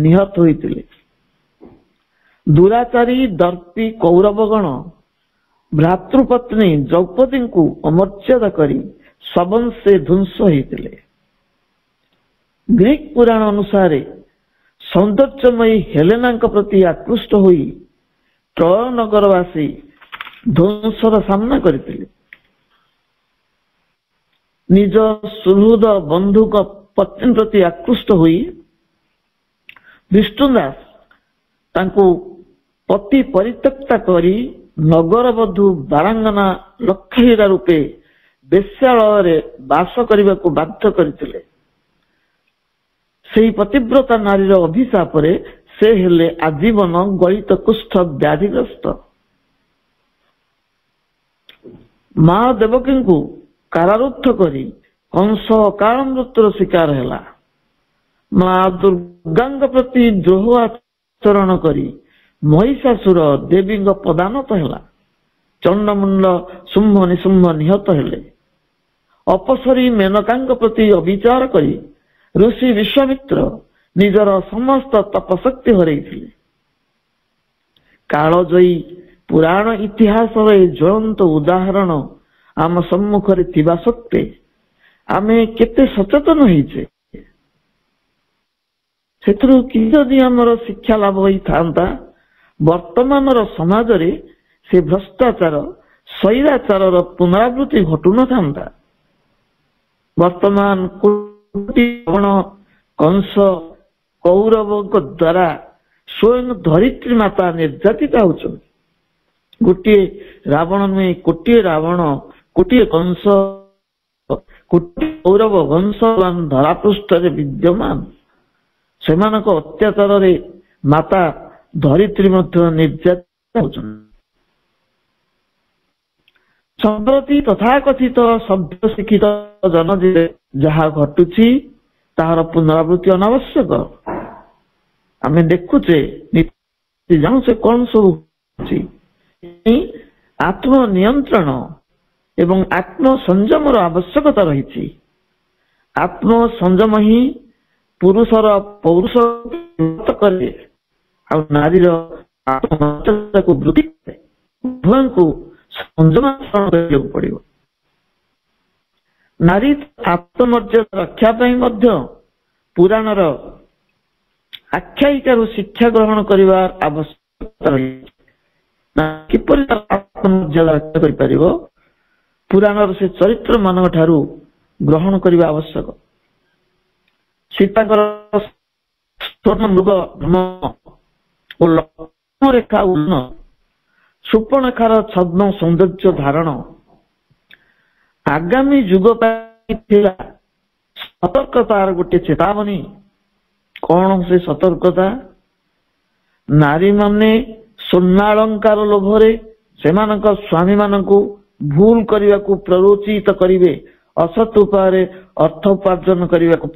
ନିହତ ହୋଇଥିଲେ। ଦୁରାଚାରୀ ଦର୍ପୀ କୌରବଗଣ ଭ୍ରାତୃପତ୍ନୀ ଦ୍ରୌପଦୀଙ୍କୁ ଅମର୍ଯ୍ୟାଦା କରି ସବଂଶେ ଧ୍ୱଂସ ହୋଇଥିଲେ। ଗ୍ରୀକ ପୁରାଣ ଅନୁସାରେ ସୌନ୍ଦର୍ଯ୍ୟମୟୀ ହେଲେନାଙ୍କ ପ୍ରତି ଆକୃଷ୍ଟ ହୋଇ ଟ୍ରୟ ନଗରବାସୀ ଧ୍ୱଂସର ସାମ୍ନା କରିଥିଲେ। ନିଜ ସୁହୃଦ ବନ୍ଧୁଙ୍କ ପତ୍ନୀ ପ୍ରତି ଆକୃଷ୍ଟ ହୋଇ ବିଷ୍ଣୁଦାସ ତାଙ୍କୁ ପତି ପରିତ୍ୟକ୍ତା କରି ନଗରବଧୂ ବାରାଙ୍ଗନା ଲକ୍ଷହୀରା ରୂପେ ବେଶ୍ୟାଳୟରେ ବାସ କରିବାକୁ ବାଧ୍ୟ କରିଥିଲେ। ସେହି ପତିବ୍ରତା ନାରୀର ଅଭିଶାପରେ ସେ ହେଲେ ଆଜୀବନ ଗଳିତ କୁଷ୍ଠ ବ୍ୟାଧିଗ୍ରସ୍ତ। ମା ଦେବକୀଙ୍କୁ କାରାରୁଦ୍ଧ କରି କଂସ ଅକାଳ ମୃତ୍ୟୁର ଶିକାର ହେଲା। ମା ଦୁର୍ଗାଙ୍କ ପ୍ରତି ଦ୍ରୋହ ଆଚରଣ କରି ମହିଷାସୁର ଦେବୀଙ୍କ ପଦାନତ ହେଲା। ଚଣ୍ଡମୁଣ୍ଡ ଶୁମ୍ଭ ନିଶୁମ୍ଭ ନିହତ ହେଲେ। ଅପସରୀ ମେନକାଙ୍କ ପ୍ରତି ଅବିଚାର କରି ଋଷି ବିଶ୍ୱାମିତ୍ର ନିଜର ସମସ୍ତ ତପଶକ୍ତି ହରାଇଥିଲେ। କାଳଜୟୀ ପୁରାଣ ଇତିହାସର ଏ ଜ୍ୱଳନ୍ତ ଉଦାହରଣ ଆମ ସମ୍ମୁଖରେ ଥିବା ସତ୍ତ୍ୱେ ଆମେ କେତେ ସଚେତନ ହେଇଛେ? ସେଥିରୁ କି ଯଦି ଆମର ଶିକ୍ଷା ଲାଭ ହୋଇଥାନ୍ତା, ବର୍ତ୍ତମାନର ସମାଜରେ ସେ ଭ୍ରଷ୍ଟାଚାର, ସ୍ୱୈରାଚାରର ପୁନରାବୃତ୍ତି ଘଟୁନଥାନ୍ତା। ବର୍ତ୍ତମାନ କୋଟି कंस कौरवଙ୍କ द्वारा स्वयं धरित्री माता निर्यातिता होचन। गोटे रावण नुहे कोटे रावण कोटे कंस कोटे कौरव वंशवान धरापृष्ठ विद्यमान सेमानक अत्याचार रे माता धरित्री मध्य निर्यातिता होचन। सम्प्रति तथाकथित शब्द शिक्षित जनजीवे जहा घटुची ताहार पुनरावृत्ति अनावश्यक। आमे देखुचे जानूचे कौन सब आत्म नियंत्रण एवं आत्म संयम आवश्यकता रही। आत्म संयम ही पुरुषर पौरुष करे और नारीर आत्ममर्यादा को वृद्धि करे। उभय को संयम पड़ो। नारी आत्ममर्यादा रक्षा पुराणर आख्यायिकार शिक्षा ग्रहण करने आवश्यकता रही। किपरि आत्ममर्यादा रक्षा कर पुराणर से चरित्र मान ठारू ग्रहण करने आवश्यक। सीताकर स्वर्ण मृग और लक्ष्मण रेखा उन्न सुपर्णखार छद्म सौंदर्य धारण आगामी जुग सतर्कतार गोटे चेतावनी। कौन से सतर्कता? नारी माने स्वर्णालंकार लोभरे सेमानक स्वामी मानकु भूल करने को प्ररोचित करिवे, असत उपाय अर्थ उपार्जन करने को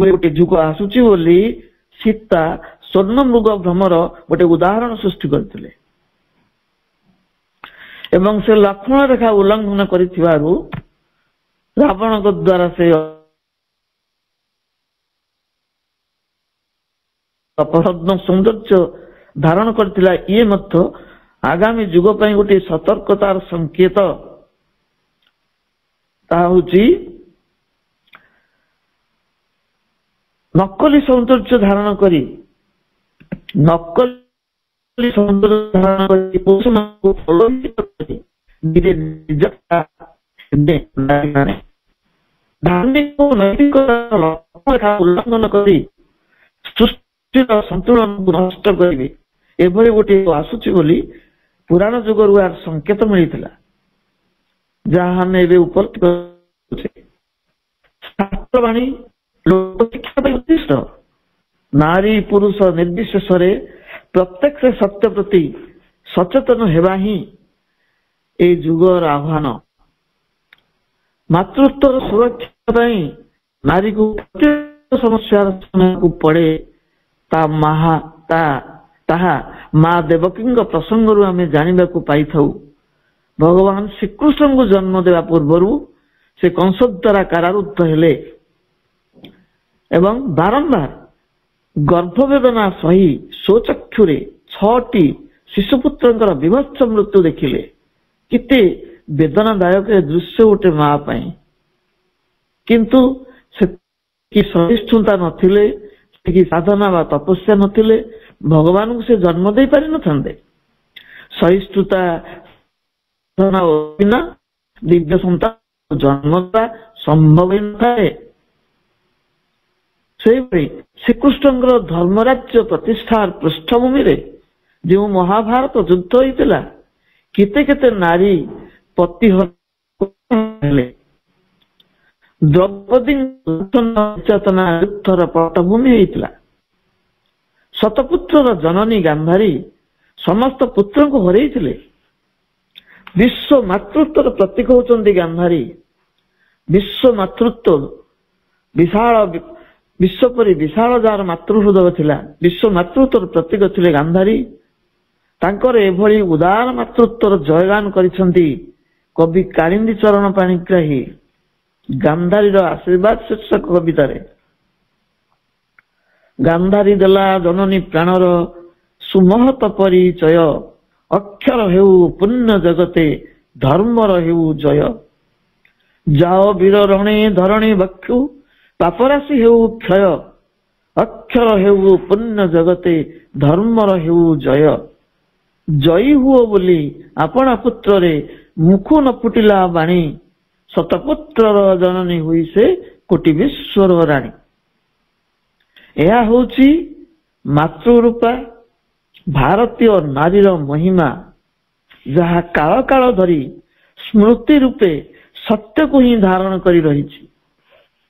गोटे जुग आसुची बोली सीता स्वर्ण मृग भ्रमर गोटे उदाहरण सृष्टि करथिले एवं से लक्ष्मण रेखा उल्लंघन करिथिबारु रावण द्वारा से अपसद्म सौंदर्य धारण करथिला। ये मत आगामी जुग पई गोटे सतर्कतार संकेत। ता होची नकली सौंदर्य धारण करी नकली सौंदर्य धारण करी पुरुष को प्रलोभित करी धार्मिक नैतिकता उल्लंघन करी सृष्टिर संतुलन को नष्ट करेंगे एभली गोटे आसुची बोली पुराण जुगरु यार संकेत मिलता जहाँ आम ए उपलब्ध शास्त्रवाणी लोक शिक्षा उद्दिष्ट नारी पुरुष निर्विशेष प्रत्येक सत्य प्रति सचेतन हेबा ही ए जुगर आह्वान। मातृत्व सुरक्षा नारी को समस्या को पड़े ताहा माँ देवकी प्रसंग आम जाना पाई था। भगवान श्रीकृष्ण को जन्म देवा पूर्व से कंस द्वारा कारारुद्ध हेले एवं बारंबार गर्भवेदना सही स्वचक्षुरे 6टी शिशुपुत्र विभत्स मृत्यु देखिले। किते वेदनादायक दृश्य गोटे माँ पाई किंतु सहिष्णुता नथिले साधना व तपस्या नथिले भगवान को से जन्म दे पारि न थांदे। सहिष्णुता बिना दिव्य संतान जन्मता संभव न थाए। श्रीकृष्ण धर्मराज्य प्रतिष्ठा पृष्ठभूमि रे जो महाभारत युद्ध होता केते केते नारी पति हेले द्रौपदी चेतना युद्धर पटभूमि होता। शतपुत्र जननी गांधारी समस्त पुत्र को हरई विश्व मातृत्व प्रतीक होती गांधारी। विश्व मातृत्व विशाल विश्व परि विशाल जार मातृहृदय थिला विश्व मातृत्व प्रतीक थिले गांधारी। तांकर एभली उदार मातृत्वर जयगान करिसंती कवि कालिंदी चरण पाणिग्राही गांधारीर आशीर्वाद शीर्षक कवितारे। गांधारी देला जननी प्राणर सुमहत परिचय अक्षर हेउ पुण्य जगते धर्मर हेउ जय। जाओ वीर रणे धरणी बक्षु पापराशि हेउ क्षय अक्षर हेउ पुण्य जगते धर्मर हेउ जय। जयी हुओ बोली अपना पुत्र रे मुख न फुटिला बाणी शतपुत्र जननी हुई से କୋଟି ବିଶ୍ୱର ରାଣୀ। ଏହା ହେଉଛି ମାତୃରୂପା ଭାରତୀୟ ନାରୀର ମହିମା, ଯାହା କାଳ କାଳ ଧରି ସ୍ମୃତି ରୂପେ ସତ୍ୟକୁ ହିଁ ଧାରଣ କରି ରହିଛି।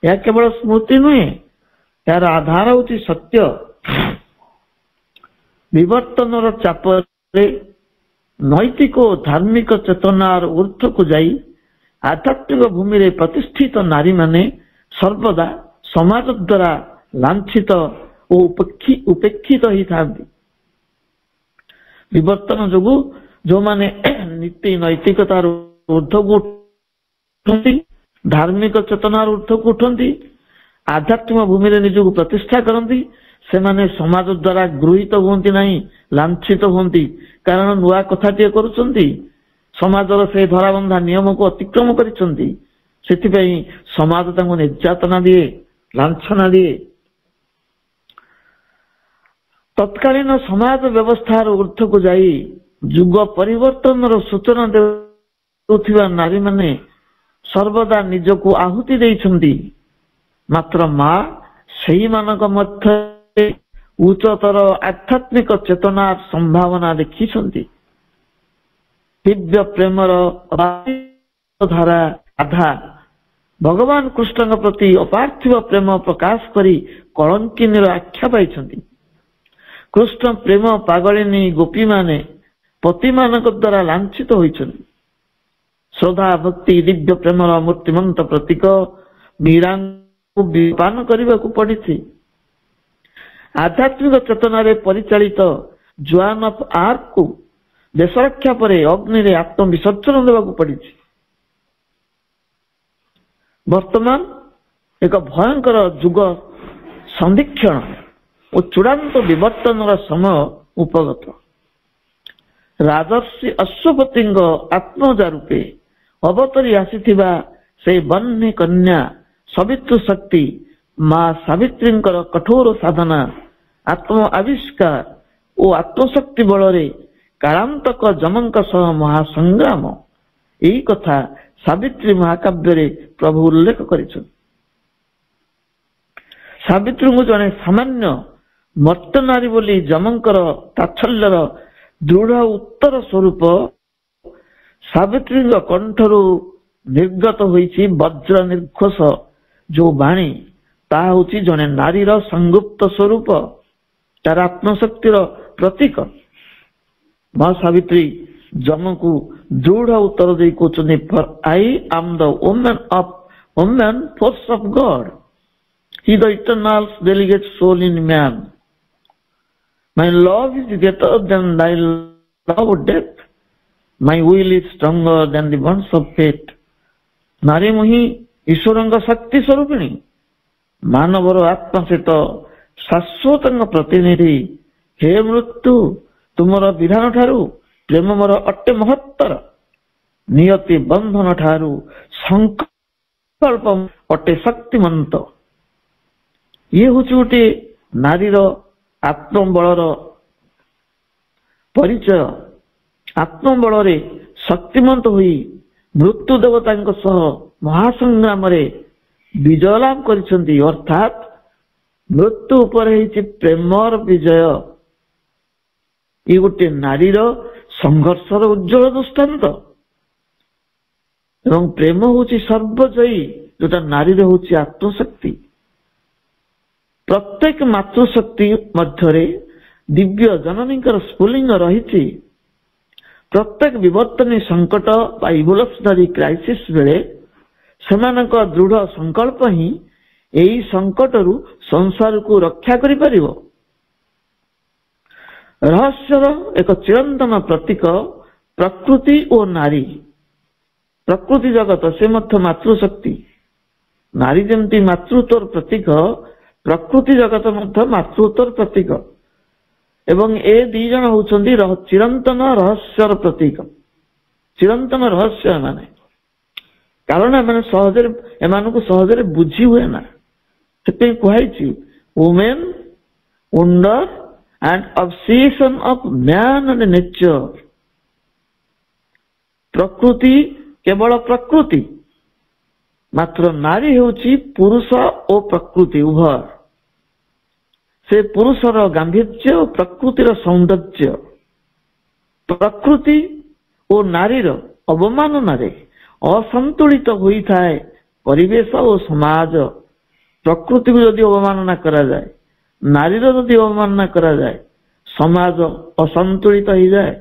ଏହା କେବଳ ସ୍ମୃତି ନୁହେଁ, ଏହାର ଆଧାର ହେଉଛି ସତ୍ୟ। ବିବର୍ତ୍ତନର ଚାପରେ ନୈତିକ ଓ ଧାର୍ମିକ ଚେତନାର ଊର୍ଦ୍ଧ୍ୱକୁ ଯାଇ ଆଧ୍ୟାତ୍ମିକ ଭୂମିରେ ପ୍ରତିଷ୍ଠିତ ନାରୀମାନେ ସର୍ବଦା ସମାଜ ଦ୍ୱାରା ଲାଞ୍ଛିତ ଓ ଉପେକ୍ଷିତ ହେଇଥାନ୍ତି। ବିବର୍ତ୍ତନ ଯୋଗୁଁ ଯୋଉମାନେ ନୀତି ନୈତିକତାର ଊର୍ଦ୍ଧ୍ୱକୁ ଉଠନ୍ତି, ଧାର୍ମିକ ଚେତନାର ଊର୍ଦ୍ଧ୍ୱକୁ ଉଠନ୍ତି, ଆଧ୍ୟାତ୍ମିକ ଭୂମିରେ ନିଜକୁ ପ୍ରତିଷ୍ଠା କରନ୍ତି, ସେମାନେ ସମାଜ ଦ୍ୱାରା ଗୃହୀତ ହୁଅନ୍ତି ନାହିଁ, ଲାଞ୍ଛିତ ହୁଅନ୍ତି। କାରଣ ନୂଆ କଥାଟିଏ କରୁଛନ୍ତି, ସମାଜର ସେ ଧରାବନ୍ଧା ନିୟମକୁ ଅତିକ୍ରମ କରିଛନ୍ତି। ସେଥିପାଇଁ ସମାଜ ତାଙ୍କୁ ନିର୍ଯାତନା ଦିଏ, ଲାଞ୍ଛନା ଦିଏ। ତତ୍କାଳୀନ ସମାଜ ବ୍ୟବସ୍ଥାର ଊର୍ଦ୍ଧ୍ୱକୁ ଯାଇ ଯୁଗ ପରିବର୍ତ୍ତନର ସୂଚନା ଦେଉଥିବା ନାରୀମାନେ ସର୍ବଦା ନିଜକୁ ଆହୁତି ଦେଇଛନ୍ତି। ମାତ୍ର ମା ସେଇମାନଙ୍କ ମଧ୍ୟରେ ଉଚ୍ଚତର ଆଧ୍ୟାତ୍ମିକ ଚେତନାର ସମ୍ଭାବନା ଦେଖିଛନ୍ତି। ଦିବ୍ୟ ପ୍ରେମର ଧାରା ଆଧା ଭଗବାନ କୃଷ୍ଣଙ୍କ ପ୍ରତି ଅପାର୍ଥିବ ପ୍ରେମ ପ୍ରକାଶ କରି କଳଙ୍କିନୀର ଆଖ୍ୟା ପାଇଛନ୍ତି। କୃଷ୍ଣ ପ୍ରେମ ପାଗଳିନୀ ଗୋପୀମାନେ ପତିମାନଙ୍କ ଦ୍ୱାରା ଲାଞ୍ଛିତ ହୋଇଛନ୍ତି। ଶ୍ରଦ୍ଧା ଭକ୍ତି ଦିବ୍ୟ ପ୍ରେମର ମୂର୍ତ୍ତିମନ୍ତ ପ୍ରତୀକ ମୀରାଙ୍କୁ ବିପାନ କରିବାକୁ ପଡ଼ିଛି। ଆଧ୍ୟାତ୍ମିକ ଚେତନାରେ ପରିଚାଳିତ ଜୋଆନ୍ ଅଫ୍ ଆର୍କକୁ ଦେଶରକ୍ଷା ପରେ ଅଗ୍ନିରେ ଆତ୍ମବିସର୍ଜନ ଦେବାକୁ ପଡ଼ିଛି। ବର୍ତ୍ତମାନ ଏକ ଭୟଙ୍କର ଯୁଗ ସନ୍ଧିକ୍ଷଣ ଓ ଚୂଡ଼ାନ୍ତ ବିବର୍ତ୍ତନର ସମୟ ଉପଗତ। ରାଜର୍ଷି ଅଶ୍ୱପତିଙ୍କ ଆତ୍ମଜା ରୂପେ ଅବତରି ଆସିଥିବା ସେହି ବହ୍ନି କନ୍ୟା ସବିତୃ ଶକ୍ତି ମା ସାବିତ୍ରୀଙ୍କର କଠୋର ସାଧନା, ଆତ୍ମ ଆବିଷ୍କାର ଓ ଆତ୍ମଶକ୍ତି ବଳରେ କାଳାନ୍ତକ ଯମଙ୍କ ସହ ମହାସଂଗ୍ରାମ, ଏହି କଥା ସାବିତ୍ରୀ ମହାକାବ୍ୟରେ ପ୍ରଭୁ ଉଲ୍ଲେଖ କରିଛନ୍ତି। ସାବିତ୍ରୀଙ୍କୁ ଜଣେ ସାମାନ୍ୟ ମର୍ତ୍ତ୍ୟନାରୀ ବୋଲି ଯମଙ୍କର ତାଚ୍ଛଲ୍ୟର ଦୃଢ ଉତ୍ତର ସ୍ୱରୂପ ସାବିତ୍ରୀଙ୍କ କଣ୍ଠରୁ ନିର୍ଗତ ହୋଇଛି ବଜ୍ର ନିର୍ଘୋଷ ଯୋଉ ବାଣୀ, ତାହା ହେଉଛି ଜଣେ ନାରୀର ସଂଗୁପ୍ତ ସ୍ୱରୂପ, ତାର ଆତ୍ମଶକ୍ତିର ପ୍ରତୀକ। ମା ସାବିତ୍ରୀ ଯମକୁ ଦୃଢ ଉତ୍ତର ଦେଇ କହୁଛନ୍ତି, for I am the woman force of God, he the eternal delegate soul in man. My love is greater than thy love of death. My will is stronger than the bonds of fate. ନାରୀ ମୁହିଁ ଈଶ୍ୱରଙ୍କ ଶକ୍ତି ସ୍ୱରୂପିଣୀ, ମାନବର ଆତ୍ମା ସହିତ ଶାଶ୍ୱତଙ୍କ ପ୍ରତିନିଧି। ହେ ମୃତ୍ୟୁ, ତୁମର ବିଧାନ ଠାରୁ ପ୍ରେମ ମୋର ଅଟେ ମହତ୍ତର, ନିୟତି ବନ୍ଧନ ଠାରୁ ସଂକଳ୍ପ ଅଟେ ଶକ୍ତିମନ୍ତ। ଇଏ ହେଉଛି ଗୋଟିଏ ନାରୀର ଆତ୍ମବଳର ପରିଚୟ। ଆତ୍ମବଳରେ ଶକ୍ତିମନ୍ତ ହୋଇ ମୃତ୍ୟୁ ଦେବତାଙ୍କ ସହ ମହାସଂଗ୍ରାମରେ ବିଜୟ ଲାଭ କରିଛନ୍ତି, ଅର୍ଥାତ୍ ମୃତ୍ୟୁ ଉପରେ ହେଇଛି ପ୍ରେମର ବିଜୟ। ଇଏ ଗୋଟିଏ ନାରୀର ସଂଘର୍ଷର ଉଜ୍ଜ୍ୱଳ ଦୃଷ୍ଟାନ୍ତ। ଏବଂ ପ୍ରେମ ହେଉଛି ସର୍ବଜୟୀ, ଯୋଉଟା ନାରୀର ହେଉଛି ଆତ୍ମଶକ୍ତି। ପ୍ରତ୍ୟେକ ମାତୃଶକ୍ତି ମଧ୍ୟରେ ଦିବ୍ୟ ଜନନୀଙ୍କର ସ୍ଫୁଲିଙ୍ଗ ରହିଛି। ପ୍ରତ୍ୟେକ ବିବର୍ତ୍ତନୀ ସଙ୍କଟ ବା ଇଭୋଲ୍ୟୁସନାରୀ କ୍ରାଇସିସ୍ ବେଳେ ସେମାନଙ୍କ ଦୃଢ ସଂକଳ୍ପ ହିଁ ଏହି ସଙ୍କଟରୁ ସଂସାରକୁ ରକ୍ଷା କରିପାରିବ। ରହସ୍ୟର ଏକ ଚିରନ୍ତନ ପ୍ରତୀକ ପ୍ରକୃତି ଓ ନାରୀ। ପ୍ରକୃତି ଜଗତ ସେ ମଧ୍ୟ ମାତୃଶକ୍ତି। ନାରୀ ଯେମିତି ମାତୃତ୍ୱର ପ୍ରତୀକ, ପ୍ରକୃତି ଜଗତ ମଧ୍ୟ ମାତୃତ୍ୱର ପ୍ରତୀକ। ଏବଂ ଏ ଦି ଜଣ ହଉଛନ୍ତି ଚିରନ୍ତନ ରହସ୍ୟର ପ୍ରତୀକ। ଚିରନ୍ତନ ରହସ୍ୟ ଏମାନେ, କାରଣ ଏମାନଙ୍କୁ ସହଜରେ ବୁଝି ହୁଏ ନା। ସେଥିପାଇଁ କୁହାଯାଇଛି women wonder and obsession of man and nature. ପ୍ରକୃତି କେବଳ ପ୍ରକୃତି, ମାତ୍ର ନାରୀ ହେଉଛି ପୁରୁଷ ଓ ପ୍ରକୃତି ଉଭୟ। ସେ ପୁରୁଷର ଗାମ୍ଭୀର୍ଯ୍ୟ ଓ ପ୍ରକୃତିର ସୌନ୍ଦର୍ଯ୍ୟ। ପ୍ରକୃତି ଓ ନାରୀର ଅବମାନନାରେ ଅସନ୍ତୁଳିତ ହୋଇଥାଏ ପରିବେଶ ଓ ସମାଜ। ପ୍ରକୃତିକୁ ଯଦି ଅବମାନନା କରାଯାଏ, ନାରୀର ଯଦି ଅବମାନନା କରାଯାଏ, ସମାଜ ଅସନ୍ତୁଳିତ ହେଇଯାଏ,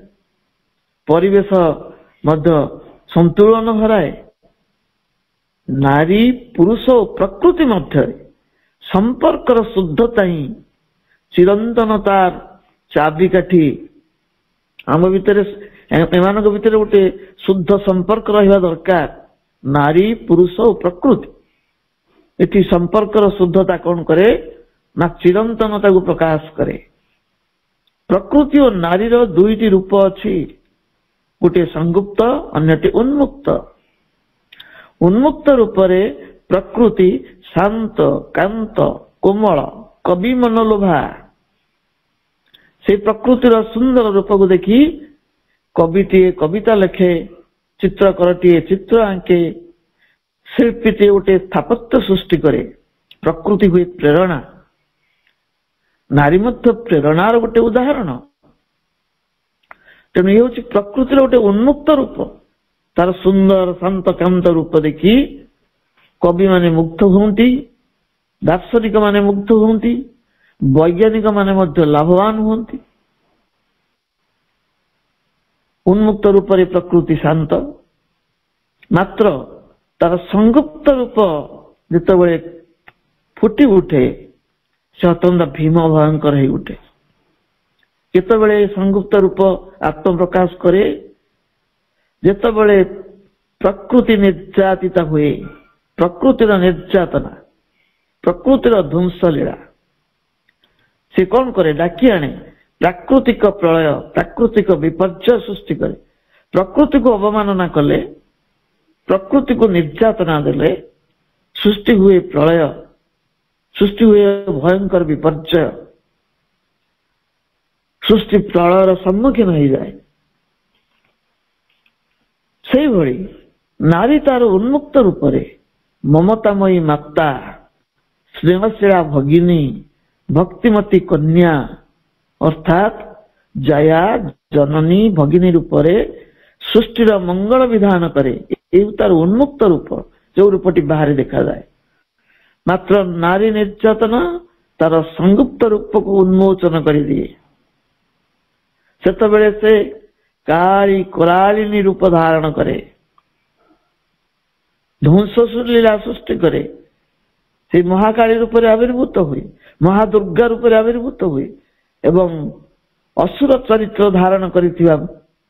ପରିବେଶ ମଧ୍ୟ ସନ୍ତୁଳନ ହରାଏ। ନାରୀ ପୁରୁଷ ଓ ପ୍ରକୃତି ମଧ୍ୟରେ ସମ୍ପର୍କର ଶୁଦ୍ଧତା ହିଁ ଚିରନ୍ତନତାର ଚାବିକାଠି। ଆମ ଭିତରେ ଏମାନଙ୍କ ଭିତରେ ଗୋଟେ ଶୁଦ୍ଧ ସମ୍ପର୍କ ରହିବା ଦରକାର। ନାରୀ ପୁରୁଷ ଓ ପ୍ରକୃତି, ଏଠି ସମ୍ପର୍କର ଶୁଦ୍ଧତା କଣ କରେ ନା ଚିରନ୍ତନତାକୁ ପ୍ରକାଶ କରେ। ପ୍ରକୃତି ଓ ନାରୀର ଦୁଇଟି ରୂପ ଅଛି, ଗୋଟିଏ ସଂଗୁପ୍ତ, ଅନ୍ୟଟି ଉନ୍ମୁକ୍ତ। ଉନ୍ମୁକ୍ତ ରୂପରେ ପ୍ରକୃତି ଶାନ୍ତ, କାନ୍ତ, କୋମଳ, କବି ମନଲୋଭା। ସେ ପ୍ରକୃତିର ସୁନ୍ଦର ରୂପକୁ ଦେଖି କବିଟିଏ କବିତା ଲେଖେ, ଚିତ୍ରକରଟିଏ ଚିତ୍ର ଆଙ୍କେ, ଶିଳ୍ପୀଟିଏ ଗୋଟେ ସ୍ଥାପତ୍ୟ ସୃଷ୍ଟି କରେ। ପ୍ରକୃତି ହୁଏ ପ୍ରେରଣା। ନାରୀ ମଧ୍ୟ ପ୍ରେରଣାର ଗୋଟେ ଉଦାହରଣ। ତେଣୁ ଇଏ ହେଉଛି ପ୍ରକୃତିର ଗୋଟେ ଉନ୍ମୁକ୍ତ ରୂପ। ତାର ସୁନ୍ଦର ଶାନ୍ତ କାନ୍ତ ରୂପ ଦେଖି କବିମାନେ ମୁଗ୍ଧ ହୁଅନ୍ତି, ଦାର୍ଶନିକ ମାନେ ମୁଗ୍ଧ ହୁଅନ୍ତି, ବୈଜ୍ଞାନିକ ମାନେ ମଧ୍ୟ ଲାଭବାନ ହୁଅନ୍ତି। ଉନ୍ମୁକ୍ତ ରୂପରେ ପ୍ରକୃତି ଶାନ୍ତ, ମାତ୍ର ତାର ସଂଗୁପ୍ତ ରୂପ ଯେତେବେଳେ ଫୁଟି ଉଠେ ସେ ଅତ୍ୟନ୍ତ ଭୀମ ଭୟଙ୍କର ହେଇ ଉଠେ। କେତେବେଳେ ସଂଗୁପ୍ତ ରୂପ ଆତ୍ମପ୍ରକାଶ କରେ ଯେତେବେଳେ ପ୍ରକୃତି ନିର୍ଯାତିତ ହୁଏ। ପ୍ରକୃତିର ନିର୍ଯାତନା, ପ୍ରକୃତିର ଧ୍ୱଂସ ଲୀଳା ସେ କଣ କରେ? ଡାକି ଆଣେ ପ୍ରାକୃତିକ ପ୍ରଳୟ, ପ୍ରାକୃତିକ ବିପର୍ଯ୍ୟୟ ସୃଷ୍ଟି କରେ। ପ୍ରକୃତିକୁ ଅବମାନନା କଲେ, ପ୍ରକୃତିକୁ ନିର୍ଯାତନା ଦେଲେ ସୃଷ୍ଟି ହୁଏ ପ୍ରଳୟ, ସୃଷ୍ଟି ହୁଏ ଭୟଙ୍କର ବିପର୍ଯ୍ୟୟ, ସୃଷ୍ଟି ପ୍ରଳୟର ସମ୍ମୁଖୀନ ହେଇଯାଏ। ସେଇଭଳି ନାରୀ ତାର ଉନ୍ମୁକ୍ତ ରୂପରେ ମମତାମୟୀ ମାତା, ସ୍ନେହଶୀଳା ଭଗିନୀ, ଭକ୍ତିମତୀ କନ୍ୟା ଅର୍ଥାତ୍ ଜୟା, ଜନନୀ, ଭଗିନୀ ରୂପରେ ସୃଷ୍ଟିର ମଙ୍ଗଳ ବିଧାନ କରେ। ଏହି ତାର ଉନ୍ମୁକ୍ତ ରୂପ, ଯୋଉ ରୂପଟି ବାହାରେ ଦେଖାଯାଏ। ମାତ୍ର ନାରୀ ନିର୍ଯାତନା ତାର ସଂଗୁପ୍ତ ରୂପକୁ ଉନ୍ମୋଚନ କରିଦିଏ। ସେତେବେଳେ ସେ କାଳୀ କୋଳାଳିନୀ ରୂପ ଧାରଣ କରେ, ଧ୍ୱଂସ ଲୀଳା ସୃଷ୍ଟି କରେ। ସେ ମହାକାଳୀ ରୂପରେ ଆବିର୍ଭୂତ ହୁଏ, ମହାଦୁର୍ଗା ରୂପରେ ଆବିର୍ଭୂତ ହୁଏ ଏବଂ ଅସୁର ଚରିତ୍ର ଧାରଣ କରିଥିବା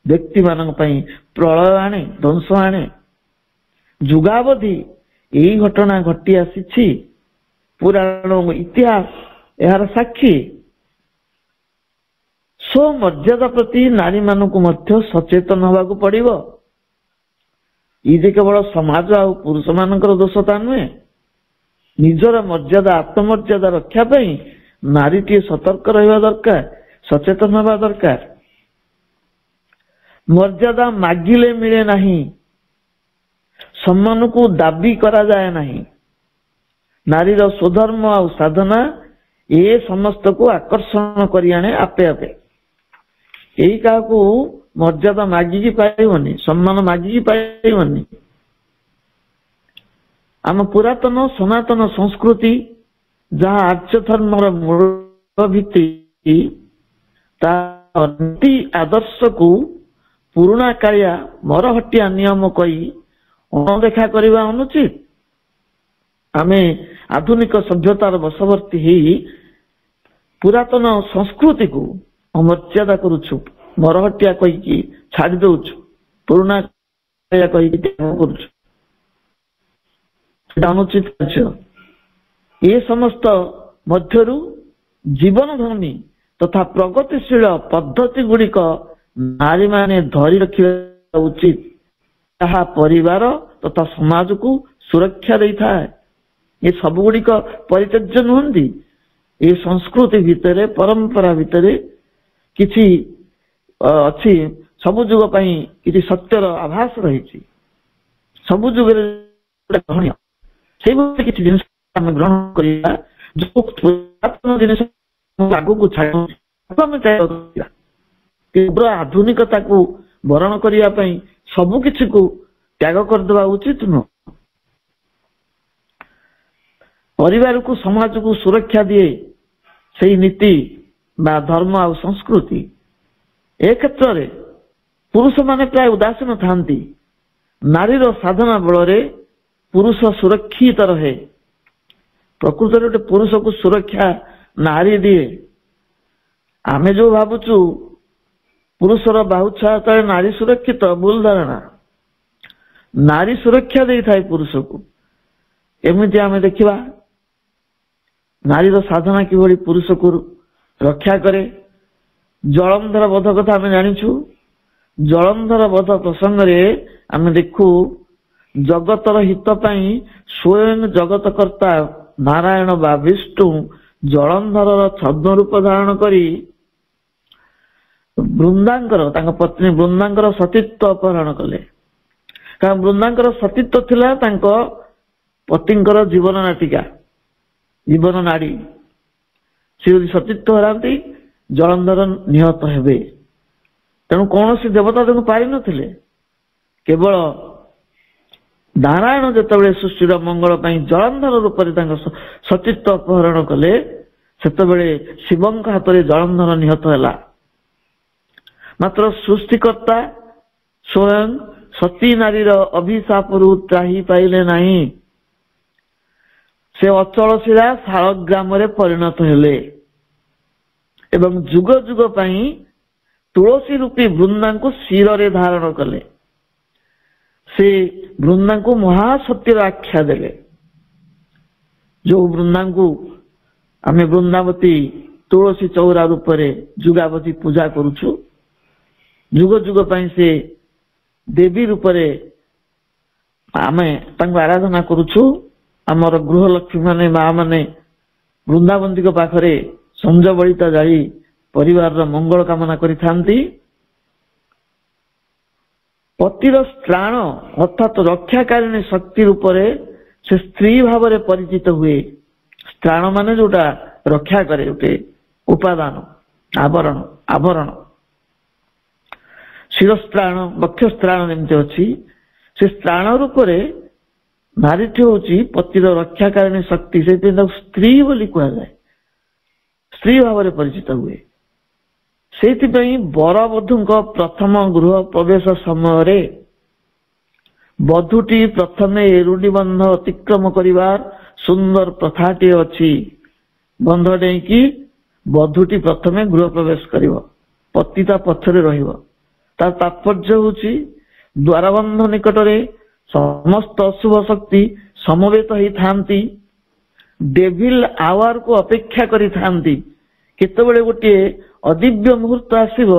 ବ୍ୟକ୍ତି ମାନଙ୍କ ପାଇଁ ପ୍ରଳୟ ଆଣେ, ଧ୍ୱଂସ ଆଣେ। ଯୁଗାବଧି ଏହି ଘଟଣା ଘଟି ଆସିଛି। ପୁରାଣ ଇତିହାସ ଏହାର ସାକ୍ଷୀ। ସ୍ୱମର୍ଯ୍ୟାଦା ପ୍ରତି ନାରୀ ମାନଙ୍କୁ ମଧ୍ୟ ସଚେତନ ହେବାକୁ ପଡିବ। ଇଏ କେବଳ ସମାଜ ଆଉ ପୁରୁଷ ମାନଙ୍କର ଦୋଷ ତା ନୁହେଁ। ନିଜର ମର୍ଯ୍ୟାଦା, ଆତ୍ମମର୍ଯ୍ୟାଦା ରକ୍ଷା ପାଇଁ ନାରୀଟିଏ ସତର୍କ ରହିବା ଦରକାର, ସଚେତନ ହେବା ଦରକାର। ମର୍ଯ୍ୟାଦା ମାଗିଲେ ମିଳେ ନାହିଁ, ସମ୍ମାନକୁ ଦାବି କରାଯାଏ ନାହିଁ। ନାରୀର ସ୍ୱଧର୍ମ ଆଉ ସାଧନା ଏ ସମସ୍ତକୁ ଆକର୍ଷଣ କରି ଆଣେ ଆପେ ଆପେ। କେହି କାହାକୁ ମର୍ଯ୍ୟାଦା ମାଗିକି ପାଇବନି, ସମ୍ମାନ ମାଗିକି ପାଇବନି। ଆମ ପୁରାତନ ସନାତନ ସଂସ୍କୃତି ଯାହା ଆର୍ଯ୍ୟ ଧର୍ମର ମୂଳ ଭିତ୍ତି, ତା ନୀତି ଆଦର୍ଶକୁ ପୁରୁଣା କାଳିଆ ମରହଟିଆ ନିୟମ କହି ଅଣଦେଖା କରିବା ଅନୁଚିତ। ଆମେ ଆଧୁନିକ ସଭ୍ୟତାର ବଶବର୍ତ୍ତୀ ହେଇ ପୁରାତନ ସଂସ୍କୃତିକୁ ଅମର୍ଯ୍ୟାଦା କରୁଛୁ, ମରହଟିଆ କହିକି ଛାଡି ଦଉଛୁ, ପୁରୁଣା କହିକି ତ୍ୟାଗ କରୁଛୁ। ସେଟା ଅନୁଚିତ କାର୍ଯ୍ୟ। ଏ ସମସ୍ତ ମଧ୍ୟରୁ ଜୀବନଧର୍ମୀ ତଥା ପ୍ରଗତିଶୀଳ ପଦ୍ଧତି ଗୁଡିକ ନାରୀମାନେ ଧରି ରଖିବା ଉଚିତ। ତାହା ପରିବାର ତଥା ସମାଜକୁ ସୁରକ୍ଷା ଦେଇଥାଏ। ଏ ସବୁଗୁଡିକ ପରିତ୍ୟାଜ୍ୟ ନୁହନ୍ତି। ଏ ସଂସ୍କୃତି ଭିତରେ, ପରମ୍ପରା ଭିତରେ କିଛି ଅଛି, ସବୁ ଯୁଗ ପାଇଁ କିଛି ସତ୍ୟର ଆଭାସ ରହିଛି। ସବୁ ଯୁଗରେ ଗ୍ରହଣୀୟ। ସେଇଭଳି କିଛି ଜିନିଷ ଆମେ ଗ୍ରହଣ କରିବା ଯୋଉ ପୁରାତନ ଜିନିଷ ଆଗକୁ ଛାଡୁଛି ଆମେ ତ୍ୟାଗ କରିବା। ତୀବ୍ର ଆଧୁନିକତାକୁ ବରଣ କରିବା ପାଇଁ ସବୁ କିଛିକୁ ତ୍ୟାଗ କରିଦେବା ଉଚିତ ନୁହଁ। ପରିବାରକୁ ସମାଜକୁ ସୁରକ୍ଷା ଦିଏ ସେଇ ନୀତି ବା ଧର୍ମ ଆଉ ସଂସ୍କୃତି। ଏ କ୍ଷେତ୍ରରେ ପୁରୁଷମାନେ ପ୍ରାୟ ଉଦାସୀନ ଥାନ୍ତି। ନାରୀର ସାଧନା ବଳରେ ପୁରୁଷ ସୁରକ୍ଷିତ ରହେ। ପ୍ରକୃତରେ ଗୋଟେ ପୁରୁଷକୁ ସୁରକ୍ଷା ନାରୀ ଦିଏ। ଆମେ ଯୋଉ ଭାବୁଛୁ ପୁରୁଷର ବାହୁଛା ତଳେ ନାରୀ ସୁରକ୍ଷିତ, ଭୁଲ ଧାରଣା। ନାରୀ ସୁରକ୍ଷା ଦେଇଥାଏ ପୁରୁଷକୁ। ଏମିତି ଆମେ ଦେଖିବା ନାରୀର ସାଧନା କିଭଳି ପୁରୁଷକୁ ରକ୍ଷା କରେ। ଜଳନ୍ଧର ବଧ କଥା ଆମେ ଜାଣିଛୁ। ଜଳନ୍ଧର ବଧ ପ୍ରସଙ୍ଗରେ ଆମେ ଦେଖୁ ଜଗତର ହିତ ପାଇଁ ସ୍ୱୟଂ ଜଗତକର୍ତ୍ତା ନାରାୟଣ ବା ବିଷ୍ଣୁ ଜଳନ୍ଧରର ଛଦ୍ମ ରୂପ ଧାରଣ କରି ବୃନ୍ଦାଙ୍କର ତାଙ୍କ ପତ୍ନୀ ବୃନ୍ଦାଙ୍କର ସତୀତ୍ୱ ଅପହରଣ କଲେ। କାରଣ ବୃନ୍ଦାଙ୍କର ସତୀତ୍ୱ ଥିଲା ତାଙ୍କ ପତିଙ୍କର ଜୀବନ ନାଟିକା, ଜୀବନ ନାଡି। ସେ ଯଦି ସତୀତ୍ୱ ହରାନ୍ତି ଜଳନ୍ଧର ନିହତ ହେବେ। ତେଣୁ କୌଣସି ଦେବତା ତାଙ୍କୁ ପାରିନଥିଲେ। କେବଳ ନାରାୟଣ ଯେତେବେଳେ ସୃଷ୍ଟିର ମଙ୍ଗଳ ପାଇଁ ଜଳନ୍ଧର ରୂପରେ ତାଙ୍କ ସତୀତ୍ୱ ଅପହରଣ କଲେ ସେତେବେଳେ ଶିବଙ୍କ ହାତରେ ଜଳନ୍ଧର ନିହତ ହେଲା। ମାତ୍ର ସୃଷ୍ଟିକର୍ତ୍ତା ସ୍ୱୟଂ ସତୀ ନାରୀର ଅଭିଶାପରୁ ତ୍ରାହି ପାଇଲେ ନାହିଁ। ସେ ଅଚଳ ଶିଳା ଶାଳ ଗ୍ରାମରେ ପରିଣତ ହେଲେ ଏବଂ ଯୁଗ ଯୁଗ ପାଇଁ ତୁଳସୀ ରୂପୀ ବୃନ୍ଦାଙ୍କୁ ଶିରରେ ଧାରଣ କଲେ। ସେ ବୃନ୍ଦାଙ୍କୁ ମହାସତୀର ଆଖ୍ୟା ଦେଲେ। ଯୋଉ ବୃନ୍ଦାଙ୍କୁ ଆମେ ବୃନ୍ଦାବତୀ ତୁଳସୀ ଚଉରା ରୂପରେ ଯୁଗାବତୀ ପୂଜା କରୁଛୁ, ଯୁଗ ଯୁଗ ପାଇଁ ସେ ଦେବୀ ରୂପରେ ଆମେ ତାଙ୍କୁ ଆରାଧନା କରୁଛୁ। ଆମର ଗୃହଲକ୍ଷ୍ମୀ ମାନେ ମା ମାନେ ବୃନ୍ଦାବତୀଙ୍କ ପାଖରେ ସଞ୍ଜ ବଳିତା ଜାଳି ପରିବାରର ମଙ୍ଗଳ କାମନା କରିଥାନ୍ତି। ପତିର ସ୍ତ୍ରାଣ ଅର୍ଥାତ ରକ୍ଷାକାରିଣୀ ଶକ୍ତି ରୂପରେ ସେ ସ୍ତ୍ରୀ ଭାବରେ ପରିଚିତ ହୁଏ। ସ୍ତ୍ରାଣ ମାନେ ଯୋଉଟା ରକ୍ଷା କରେ, ଗୋଟେ ଉପାଦାନ, ଆବରଣ। ଶିରସ୍ତ୍ରାଣ ବକ୍ଷସ୍ତ୍ରାଣ ଯେମିତି ଅଛି, ସେ ସ୍ତ୍ରାଣ ରୂପରେ ନାରୀଟି ହଉଛି ପତିର ରକ୍ଷାକାରିଣୀ ଶକ୍ତି। ସେଥିପାଇଁ ତାକୁ ସ୍ତ୍ରୀ ବୋଲି କୁହାଯାଏ, ସ୍ତ୍ରୀ ଭାବରେ ପରିଚିତ ହୁଏ। ସେଇଥିପାଇଁ ବରବଧୂଙ୍କ ପ୍ରଥମ ଗୃହ ପ୍ରବେଶ ସମୟରେ ବଧୂଟି ପ୍ରଥମେ ଏରୁଡି ବନ୍ଧ ଅତିକ୍ରମ କରିବାର ସୁନ୍ଦର ପ୍ରଥାଟିଏ ଅଛି। ବନ୍ଧ ଡେଇଁକି ବଧୂଟି ପ୍ରଥମେ ଗୃହ ପ୍ରବେଶ କରିବ, ପତି ତା ପଛରେ ରହିବ। ତାର ତାତ୍ପର୍ଯ୍ୟ ହଉଛି ଦ୍ୱାରବନ୍ଧ ନିକଟରେ ସମସ୍ତ ଅଶୁଭ ଶକ୍ତି ସମବେତ ହେଇଥାନ୍ତି। ଡେଭିଲ ଆୱାରକୁ ଅପେକ୍ଷା କରିଥାନ୍ତି। କେତେବେଳେ ଗୋଟିଏ ଅଦିବ୍ୟ ମୁହୂର୍ତ୍ତ ଆସିବ,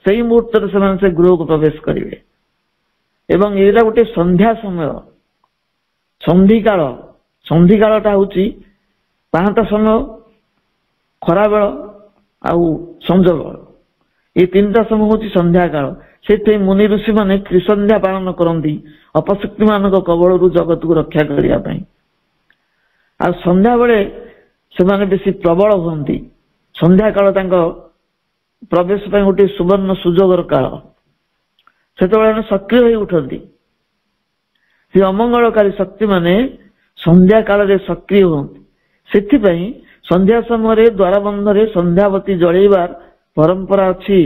ସେଇ ମୁହୂର୍ତ୍ତରେ ସେମାନେ ସେ ଗୃହକୁ ପ୍ରବେଶ କରିବେ। ଏବଂ ଏଇଟା ଗୋଟେ ସନ୍ଧ୍ୟା ସମୟ, ସନ୍ଧିକାଳ। ସନ୍ଧିକାଳଟା ହଉଛି ପାହାନ୍ତା ସମୟ, ଖରାବେଳ ଆଉ ସଞ୍ଜବେଳ। ଏଇ ତିନିଟା ସମୟ ହଉଛି ସନ୍ଧ୍ୟାକାଳ। ସେଥିପାଇଁ ମୁନି ଋଷି ମାନେ ତ୍ରିସନ୍ଧ୍ୟା ପାଳନ କରନ୍ତି ଅପଶକ୍ତି ମାନଙ୍କ କବଳରୁ ଜଗତକୁ ରକ୍ଷା କରିବା ପାଇଁ। ଆଉ ସନ୍ଧ୍ୟାବେଳେ ସେମାନେ ବେଶୀ ପ୍ରବଳ ହୁଅନ୍ତି। ସନ୍ଧ୍ୟାକାଳ ତାଙ୍କ ପ୍ରବେଶ ପାଇଁ ଗୋଟେ ସୁବର୍ଣ୍ଣ ସୁଯୋଗର କାଳ। ସେତେବେଳେ ସକ୍ରିୟ ହୋଇ ଉଠନ୍ତି। ସେ ଅମଙ୍ଗଳକାରୀ ଶକ୍ତି ମାନେ ସନ୍ଧ୍ୟା କାଳରେ ସକ୍ରିୟ ହୁଅନ୍ତି। ସେଥିପାଇଁ ସନ୍ଧ୍ୟା ସମୟରେ ଦ୍ୱାରବନ୍ଧରେ ସନ୍ଧ୍ୟାବତୀ ଜଳେଇବାର ପରମ୍ପରା ଅଛି।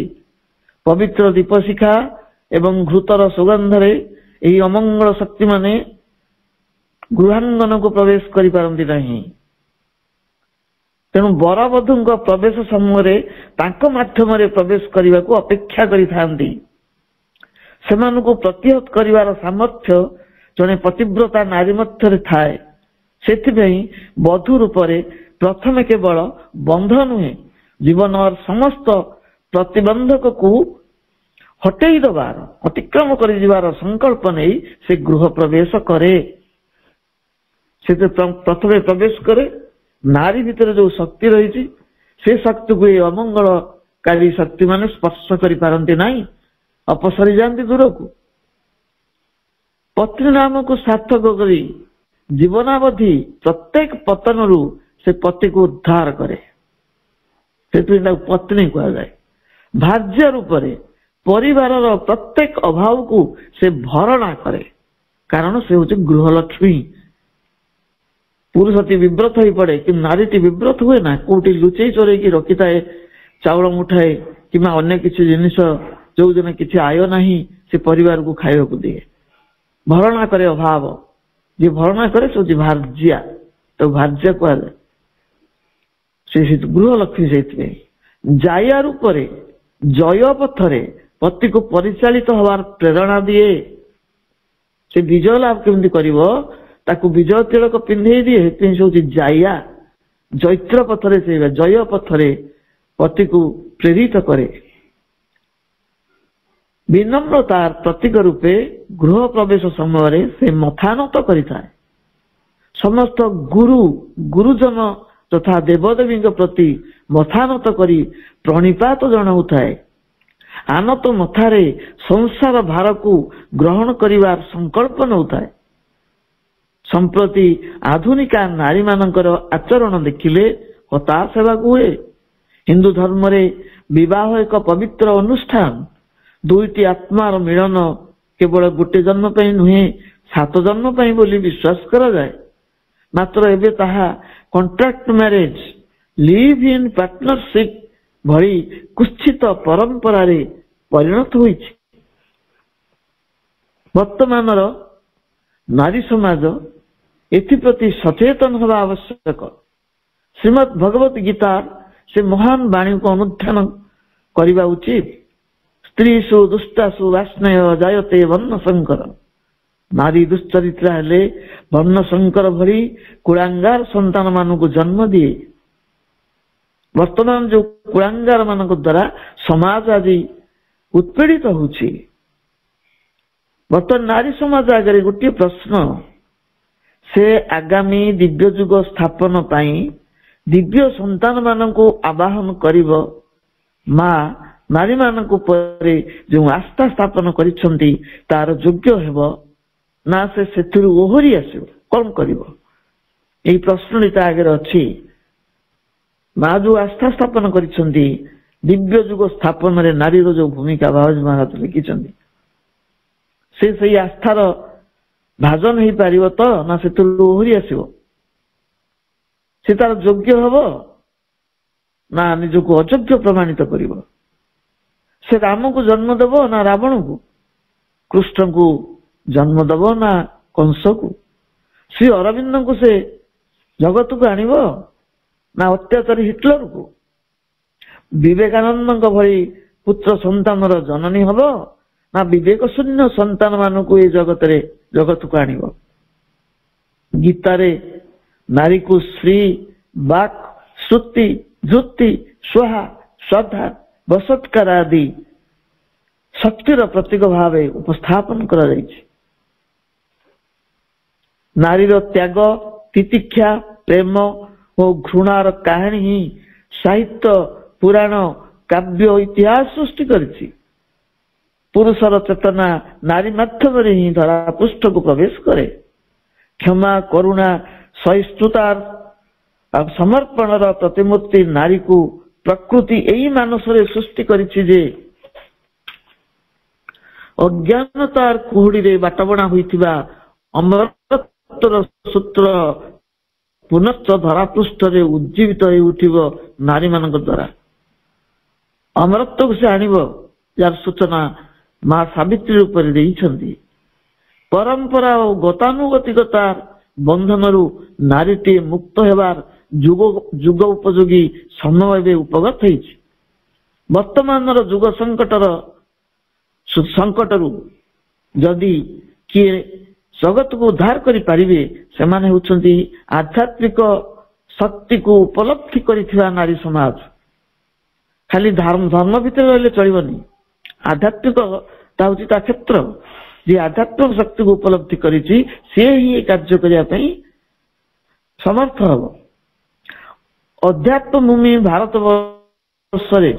ପବିତ୍ର ଦୀପଶିଖା ଏବଂ ଘୃତର ସୁଗନ୍ଧରେ ଏହି ଅମଙ୍ଗଳ ଶକ୍ତି ମାନେ ଗୃହାଙ୍ଗନକୁ ପ୍ରବେଶ କରିପାରନ୍ତି ନାହିଁ। ତେଣୁ ବରବଧୂଙ୍କ ପ୍ରବେଶ ସମୟରେ ତାଙ୍କ ମାଧ୍ୟମରେ ପ୍ରବେଶ କରିବାକୁ ଅପେକ୍ଷା କରିଥାନ୍ତି। ସେମାନଙ୍କୁ ପ୍ରତିହତ କରିବାର ସାମର୍ଥ୍ୟ ଜଣେ ପତିବ୍ରତା ନାରୀ ମଧ୍ୟରେ ଥାଏ। ସେଥିପାଇଁ ବଧୂ ରୂପରେ ପ୍ରଥମେ କେବଳ ବନ୍ଧ ନୁହେଁ, ଜୀବନର ସମସ୍ତ ପ୍ରତିବନ୍ଧକକୁ ହଟେଇ ଦେବାର, ଅତିକ୍ରମ କରିଯିବାର ସଂକଳ୍ପ ନେଇ ସେ ଗୃହ ପ୍ରବେଶ କରେ। ସେ ପ୍ରଥମେ ପ୍ରବେଶ କରେ। ନାରୀ ଭିତରେ ଯୋଉ ଶକ୍ତି ରହିଛି ସେ ଶକ୍ତିକୁ ଏ ଅମଙ୍ଗଳକାରୀ ଶକ୍ତି ମାନେ ସ୍ପର୍ଶ କରିପାରନ୍ତି ନାହିଁ, ଅପସରି ଯାଆନ୍ତି ଦୂରକୁ। ପତ୍ନୀ ନାମକୁ ସାର୍ଥକ କରି ଜୀବନାବଧି ପ୍ରତ୍ୟେକ ପତନରୁ ସେ ପତିକୁ ଉଦ୍ଧାର କରେ। ସେଥିପାଇଁ ତାକୁ ପତ୍ନୀ କୁହାଯାଏ। ଭାର୍ଯ୍ୟ ରୂପରେ ପରିବାରର ପ୍ରତ୍ୟେକ ଅଭାବକୁ ସେ ଭରଣା କରେ, କାରଣ ସେ ହଉଛି ଗୃହଲକ୍ଷ୍ମୀ। ପୁରୁଷଟି ବିବ୍ରତ ହେଇ ପଡେ, କିନ୍ତୁ ନାରୀଟି ବିବ୍ରତ ହୁଏ ନା। କୋଉଠି ଲୁଚେଇ ଚୋରେଇକି ରଖିଥାଏ ଚାଉଳ ମୁଠାଏ କିମ୍ବା ଅନ୍ୟ କିଛି ଜିନିଷ, ଯୋଉଦିନ କିଛି ଆୟ ନାହିଁ ସେ ପରିବାରକୁ ଖାଇବାକୁ ଦିଏ, ଭରଣା କରେ ଅଭାବ। ଯିଏ ଭରଣା କରେ ସେ ହଉଛି ଭାର୍ଯ୍ୟା, ତାକୁ ଭାର୍ଯ୍ୟା କୁହାଯାଏ। ସେ ଗୃହଲକ୍ଷ୍ମୀ। ସେଇଥିପାଇଁ ଜାୟା ରୂପରେ ଜୟ ପଥରେ ପତିକୁ ପରିଚାଳିତ ହବାର ପ୍ରେରଣା ଦିଏ। ସେ ବିଜୟ ଲାଭ କେମିତି କରିବ ତାକୁ ବିଜୟ ତିଳକ ପିନ୍ଧେଇ ଦିଏ। ସେଥିପାଇଁ ସେ ହଉଛି ଜାୟା। ଜୈତ୍ର ପଥରେ ସେ ଜୟ ପଥରେ ପତିକୁ ପ୍ରେରିତ କରେ। ବିନମ୍ରତାର ପ୍ରତୀକ ରୂପେ ଗୃହ ପ୍ରବେଶ ସମୟରେ ସେ ମଥାନତ କରିଥାଏ। ସମସ୍ତ ଗୁରୁଜନ ତଥା ଦେବଦେବୀଙ୍କ ପ୍ରତି ମଥାନତ କରି ପ୍ରଣିପାତ ଜଣାଉଥାଏ। ଆନତ ମଥାରେ ସଂସାର ଭାରକୁ ଗ୍ରହଣ କରିବାର ସଂକଳ୍ପ ନେଉଥାଏ। ସମ୍ପ୍ରତି ଆଧୁନିକା ନାରୀ ମାନଙ୍କର ଆଚରଣ ଦେଖିଲେ ହତାଶ ହେବାକୁ ହୁଏ। ହିନ୍ଦୁ ଧର୍ମରେ ବିବାହ ଏକ ପବିତ୍ର ଅନୁଷ୍ଠାନ। ଦୁଇଟି ଆତ୍ମାର ମିଳନ କେବଳ ଗୋଟେ ଜନ୍ମ ପାଇଁ ନୁହେଁ, 7 ଜନ୍ମ ପାଇଁ ବୋଲି ବିଶ୍ୱାସ କରାଯାଏ। ମାତ୍ର ଏବେ ତାହା contract marriage, live in partnership ଭଳି କୁତ୍ସିତ ପରମ୍ପରାରେ ପରିଣତ ହୋଇଛି। ବର୍ତ୍ତମାନର ନାରୀ ସମାଜ ଏଥିପ୍ରତି ସଚେତନ ହେବା ଆବଶ୍ୟକ। ଶ୍ରୀମଦ୍ ଭଗବତ ଗୀତା ସେ ମହାନ ବାଣୀକୁ ଅନୁଧ୍ୟାନ କରିବା ଉଚିତ। ସ୍ତ୍ରୀଷୁ ଦୁଷ୍ଟାସୁ ବାଷ୍ଣେୟ ଜାୟତେ ବର୍ଣ୍ଣ ଶଙ୍କର। ନାରୀ ଦୁଶ୍ଚରିତ୍ରା ହେଲେ ବର୍ଣ୍ଣ ଶଙ୍କର ଭଳି କୁଳାଙ୍ଗାର ସନ୍ତାନ ମାନଙ୍କୁ ଜନ୍ମ ଦିଏ। ବର୍ତ୍ତମାନ ଯୋଉ କୁଳାଙ୍ଗାର ମାନଙ୍କ ଦ୍ୱାରା ସମାଜ ଆଜି ଉତ୍ପୀଡ଼ିତ ହଉଛି। ବର୍ତ୍ତମାନ ନାରୀ ସମାଜ ଆଗରେ ଗୋଟିଏ ପ୍ରଶ୍ନ, ସେ ଆଗାମୀ ଦିବ୍ୟ ଯୁଗ ସ୍ଥାପନ ପାଇଁ ଦିବ୍ୟ ସନ୍ତାନ ମାନଙ୍କୁ ଆବାହନ କରିବ। ମା ନାରୀ ମାନଙ୍କ ଉପରେ ଯେଉଁ ଆସ୍ଥା ସ୍ଥାପନ କରିଛନ୍ତି ତାର ଯୋଗ୍ୟ ହେବ ନା ସେ ସେଥିରୁ ଓହରି ଆସିବ? କଣ କରିବ? ଏଇ ପ୍ରଶ୍ନଟି ତା ଆଗରେ ଅଛି। ମା ଯୋଉ ଆସ୍ଥା ସ୍ଥାପନ କରିଛନ୍ତି ଦିବ୍ୟ ଯୁଗ ସ୍ଥାପନରେ ନାରୀର ଯୋଉ ଭୂମିକା ବାବାଜୀ ମହାରାଜ ଲେଖିଛନ୍ତି, ସେ ସେଇ ଆସ୍ଥାର ଭାଜନ ହେଇପାରିବ ତ ନା ସେଥିରୁ ଓହରି ଆସିବ? ସେ ତାର ଯୋଗ୍ୟ ହବ ନା ନିଜକୁ ଅଯୋଗ୍ୟ ପ୍ରମାଣିତ କରିବ? ସେ ରାମକୁ ଜନ୍ମ ଦେବ ନା ରାବଣକୁ? କୃଷ୍ଣଙ୍କୁ ଜନ୍ମ ଦେବ ନା କଂସକୁ? ଶ୍ରୀ ଅରବିନ୍ଦଙ୍କୁ ସେ ଜଗତକୁ ଆଣିବ ନା ଅତ୍ୟାଚାରୀ ହିଟଲରକୁ? ବିବେକାନନ୍ଦଙ୍କ ଭଳି ପୁତ୍ର ସନ୍ତାନର ଜନନୀ ହବ ନା ବିବେକ ଶୂନ୍ୟ ସନ୍ତାନ ମାନଙ୍କୁ ଏ ଜଗତକୁ ଆଣିବ? ଗୀତାରେ ନାରୀକୁ ଶ୍ରୀ, ବାକ୍, ଶ୍ରୁତି, ଧୃତି, ସ୍ୱହା, ଶ୍ରଦ୍ଧା, ବସତ୍କାର ଆଦି ଶକ୍ତିର ପ୍ରତୀକ ଭାବେ ଉପସ୍ଥାପନ କରାଯାଇଛି। ନାରୀର ତ୍ୟାଗ, ତିତିକ୍ଷା, ପ୍ରେମ ଓ ଘୃଣାର କାହାଣୀ ହିଁ ସାହିତ୍ୟ, ପୁରାଣ, କାବ୍ୟ, ଇତିହାସ ସୃଷ୍ଟି କରିଛି। ପୁରୁଷର ଚେତନା ନାରୀ ମାଧ୍ୟମରେ ହିଁ ଧରା ପୃଷ୍ଠକୁ ପ୍ରବେଶ କରେ। କ୍ଷମା, କରୁଣା, ସହିଷ୍ଣୁତା ଆଉ ସମର୍ପଣର ପ୍ରତିମୂର୍ତ୍ତି ନାରୀକୁ ପ୍ରକୃତି ଏଇ ମାନସରେ ସୃଷ୍ଟି କରିଛି ଯେ ଅଜ୍ଞାନତାର କୁହୁଡିରେ ବାଟବଣା ହୋଇଥିବା ଅମରତ୍ୱର ସୂତ୍ର ପୁନଶ୍ଚ ଧରାପୃଷ୍ଠରେ ଉଜ୍ଜୀବିତ ହେଇ ଉଠିବ ନାରୀ ମାନଙ୍କ ଦ୍ୱାରା। ଅମରତ୍ୱକୁ ସେ ଆଣିବ ଯାର ସୂଚନା ମା ସାବିତ୍ରୀ ରୂପରେ ଦେଇଛନ୍ତି। ପରମ୍ପରା ଓ ଗତାନୁଗତିକତା ବନ୍ଧନରୁ ନାରୀଟିଏ ମୁକ୍ତ ହେବାର ଯୁଗ ଉପଯୋଗୀ ସମୟ ଏବେ ଉପଗତ ହେଇଛି। ବର୍ତ୍ତମାନର ଯୁଗ ସଂକଟରୁ ଯଦି କିଏ ଜଗତକୁ ଉଦ୍ଧାର କରିପାରିବେ ସେମାନେ ହେଉଛନ୍ତି ଆଧ୍ୟାତ୍ମିକ ଶକ୍ତିକୁ ଉପଲବ୍ଧି କରିଥିବା ନାରୀ ସମାଜ। ଖାଲି ଧର୍ମ ଭିତରେ ରହିଲେ ଚଳିବନି। ଆଧ୍ୟାତ୍ମିକ ତା ହଉଛି ତା କ୍ଷେତ୍ର। ଯିଏ ଆଧ୍ୟାତ୍ମିକ ଶକ୍ତିକୁ ଉପଲବ୍ଧି କରିଛି ସିଏ ହିଁ ଏ କାର୍ଯ୍ୟ କରିବା ପାଇଁ ସମର୍ଥ ହବ। ଅଧ୍ୟାତ୍ମ ଭୂମି ଭାରତ ବର୍ଷରେ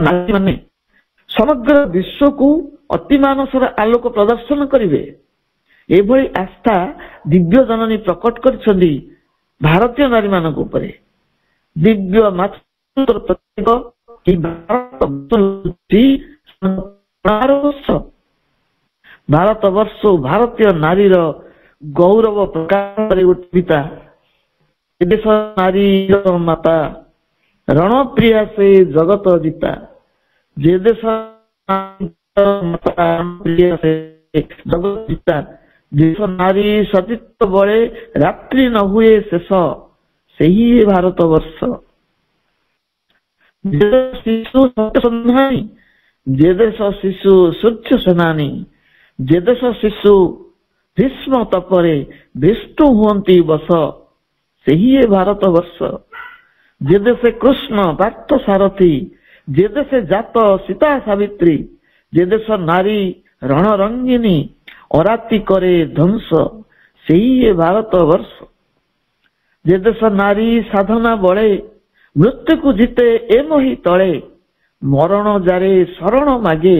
ନାରୀମାନେ ସମଗ୍ର ବିଶ୍ୱକୁ ଅତି ମାନସର ଆଲୋକ ପ୍ରଦର୍ଶନ କରିବେ। ଏଭଳି ଆସ୍ଥା ଦିବ୍ୟ ଜନନୀ ପ୍ରକଟ କରିଛନ୍ତି ଭାରତୀୟ ନାରୀ ମାନଙ୍କ ଉପରେ। ଦିବ୍ୟ ମାତୃତ୍ୱର ପ୍ରତୀକ ଏହି ଭାରତ ବର୍ଷ ଭାରତୀୟ ନାରୀର ଗୌରବ ପ୍ରକାଶରେ ଉଠିତା। ଏ ଦେଶ ନାରୀର ମାତା ରଣପ୍ରିୟା ସେ ଜଗତ ଜିତା। ଯେ ଦେଶ ଜଗତ ଜିତା। ଦେଶ ନାରୀ ସତୀତ୍ୱ ବଳେ ରାତ୍ରି ନ ହୁଏ ଶେଷ, ସେହି ଭାରତ ବର୍ଷ। ଯେ ଦେଶ ଶିଶୁ ସତ୍ୟସନ୍ଧାନୀ, ଯେ ଦେଶ ଶିଶୁ ସୂର୍ଯ୍ୟ ସେନାନୀ, ଯେ ଦେଶ ଶିଶୁ ଭୀଷ୍ମ ତପରେ ବିଷ୍ଣୁ ହୁଅନ୍ତି ବସ, ସେହି ଭାରତ ବର୍ଷ। ଯେ ଦେଶେ କୃଷ୍ଣ ପାର୍ଥ ସାରଥୀ, ଯେ ଦେଶେ ଜାତ ସୀତା ସାବିତ୍ରୀ, ଯେ ଦେଶ ନାରୀ ରଣରଙ୍ଗିନୀ ଅରାତି করে ধ্বংস, ସେହି ଭାରତ ବର୍ଷ। ଯେ ଦେଶ ନାରୀ ସାଧନା ବଳେ ମୃତ୍ୟୁକୁ ଜିତେ ଏମହି ତଳେ, ମରଣ ଯାରେ ଶରଣ ମାଗେ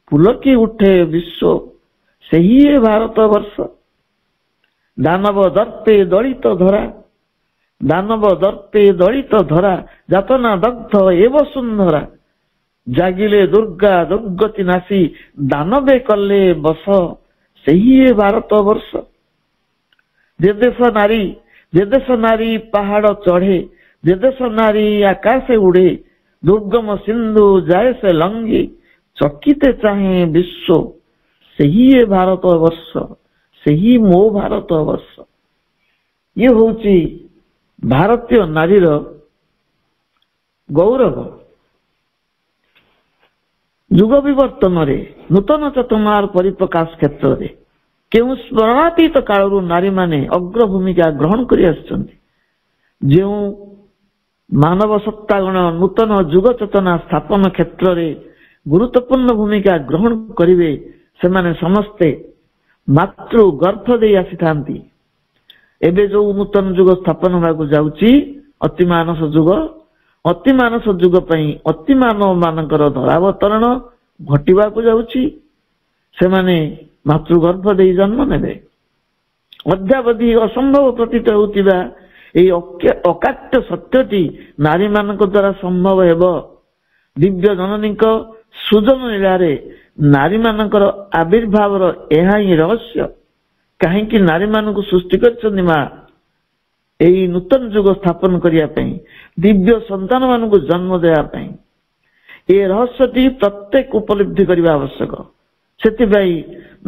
ପୁଲକି ଉଠେ ବିଶ୍ୱ, ସେହି ଭାରତ ବର୍ଷ। ଦାନବ ଦର୍ପେ ଦଳିତ ଧରା, ଦାନବ ଦର୍ପେ ଦଳିତ ଧରା, ଯାତନା ଦଗ୍ଧ ଏ ବସୁନ୍ଧରା, ଜାଗିଲେ ଦୁର୍ଗା ଦୁର୍ଗତି ନାଶୀ, ଦାନବେ କଲେ ବସ, ସେହି ଭାରତ ବର୍ଷ। ଯେ ଦେଶ ନାରୀ ପାହାଡ଼ ଚଢ଼େ, ଯେ ଦେଶ ନାରୀ ଆକାଶେ ଉଡ଼େ, ଦୁର୍ଗମ ସିନ୍ଧୁ ଯାଏ ସେ ଲଙ୍ଗି, ଚକିତେ ଚାହେଁ ବିଶ୍ୱ, ସେହି ଭାରତ ବର୍ଷ, ସେହି ମୋ ଭାରତ ବର୍ଷ। ଇଏ ହଉଛି ଭାରତୀୟ ନାରୀର ଗୌରବ। ଯୁଗ ବିବର୍ତ୍ତନରେ ନୂତନ ଚେତନାର ପରିପ୍ରକାଶ କ୍ଷେତ୍ରରେ କେଉଁ ସ୍ମରଣାତୀତ କାଳରୁ ନାରୀମାନେ ଅଗ୍ର ଭୂମିକା ଗ୍ରହଣ କରି ଆସିଛନ୍ତି। ଯେଉଁ ମାନବ ସତ୍ତାଗଣ ନୂତନ ଯୁଗ ଚେତନା ସ୍ଥାପନ କ୍ଷେତ୍ରରେ ଗୁରୁତ୍ୱପୂର୍ଣ୍ଣ ଭୂମିକା ଗ୍ରହଣ କରିବେ, ସେମାନେ ସମସ୍ତେ ମାତୃ ଗର୍ଭ ଦେଇ ଆସିଥାନ୍ତି। ଏବେ ଯୋଉ ନୂତନ ଯୁଗ ସ୍ଥାପନ ହେବାକୁ ଯାଉଛି ଅତିମାନସ ଯୁଗ, ଅତିମାନସ ଯୁଗ ପାଇଁ ଅତିମାନବ ମାନଙ୍କର ଧରାବତରଣ ଘଟିବାକୁ ଯାଉଛି। ସେମାନେ ମାତୃଗର୍ଭ ଦେଇ ଜନ୍ମ ନେବେ। ଅଦ୍ୟାବଧି ଅସମ୍ଭବ ପ୍ରତୀତ ହେଉଥିବା ଏହି ଅକାଟ୍ୟ ସତ୍ୟଟି ନାରୀ ମାନଙ୍କ ଦ୍ୱାରା ସମ୍ଭବ ହେବ। ଦିବ୍ୟ ଜନନୀଙ୍କ ସୃଜନ ଲୀଳାରେ ନାରୀ ମାନଙ୍କର ଆବିର୍ଭାବର ଏହା ହିଁ ରହସ୍ୟ। କାହିଁକି ନାରୀ ମାନଙ୍କୁ ସୃଷ୍ଟି କରିଛନ୍ତି ମା? ଏହି ନୂତନ ଯୁଗ ସ୍ଥାପନ କରିବା ପାଇଁ, ଦିବ୍ୟ ସନ୍ତାନ ମାନଙ୍କୁ ଜନ୍ମ ଦେବା ପାଇଁ। ଏ ରହସ୍ୟଟି ପ୍ରତ୍ୟେକ ଉପଲବ୍ଧି କରିବା ଆବଶ୍ୟକ। ସେଥିପାଇଁ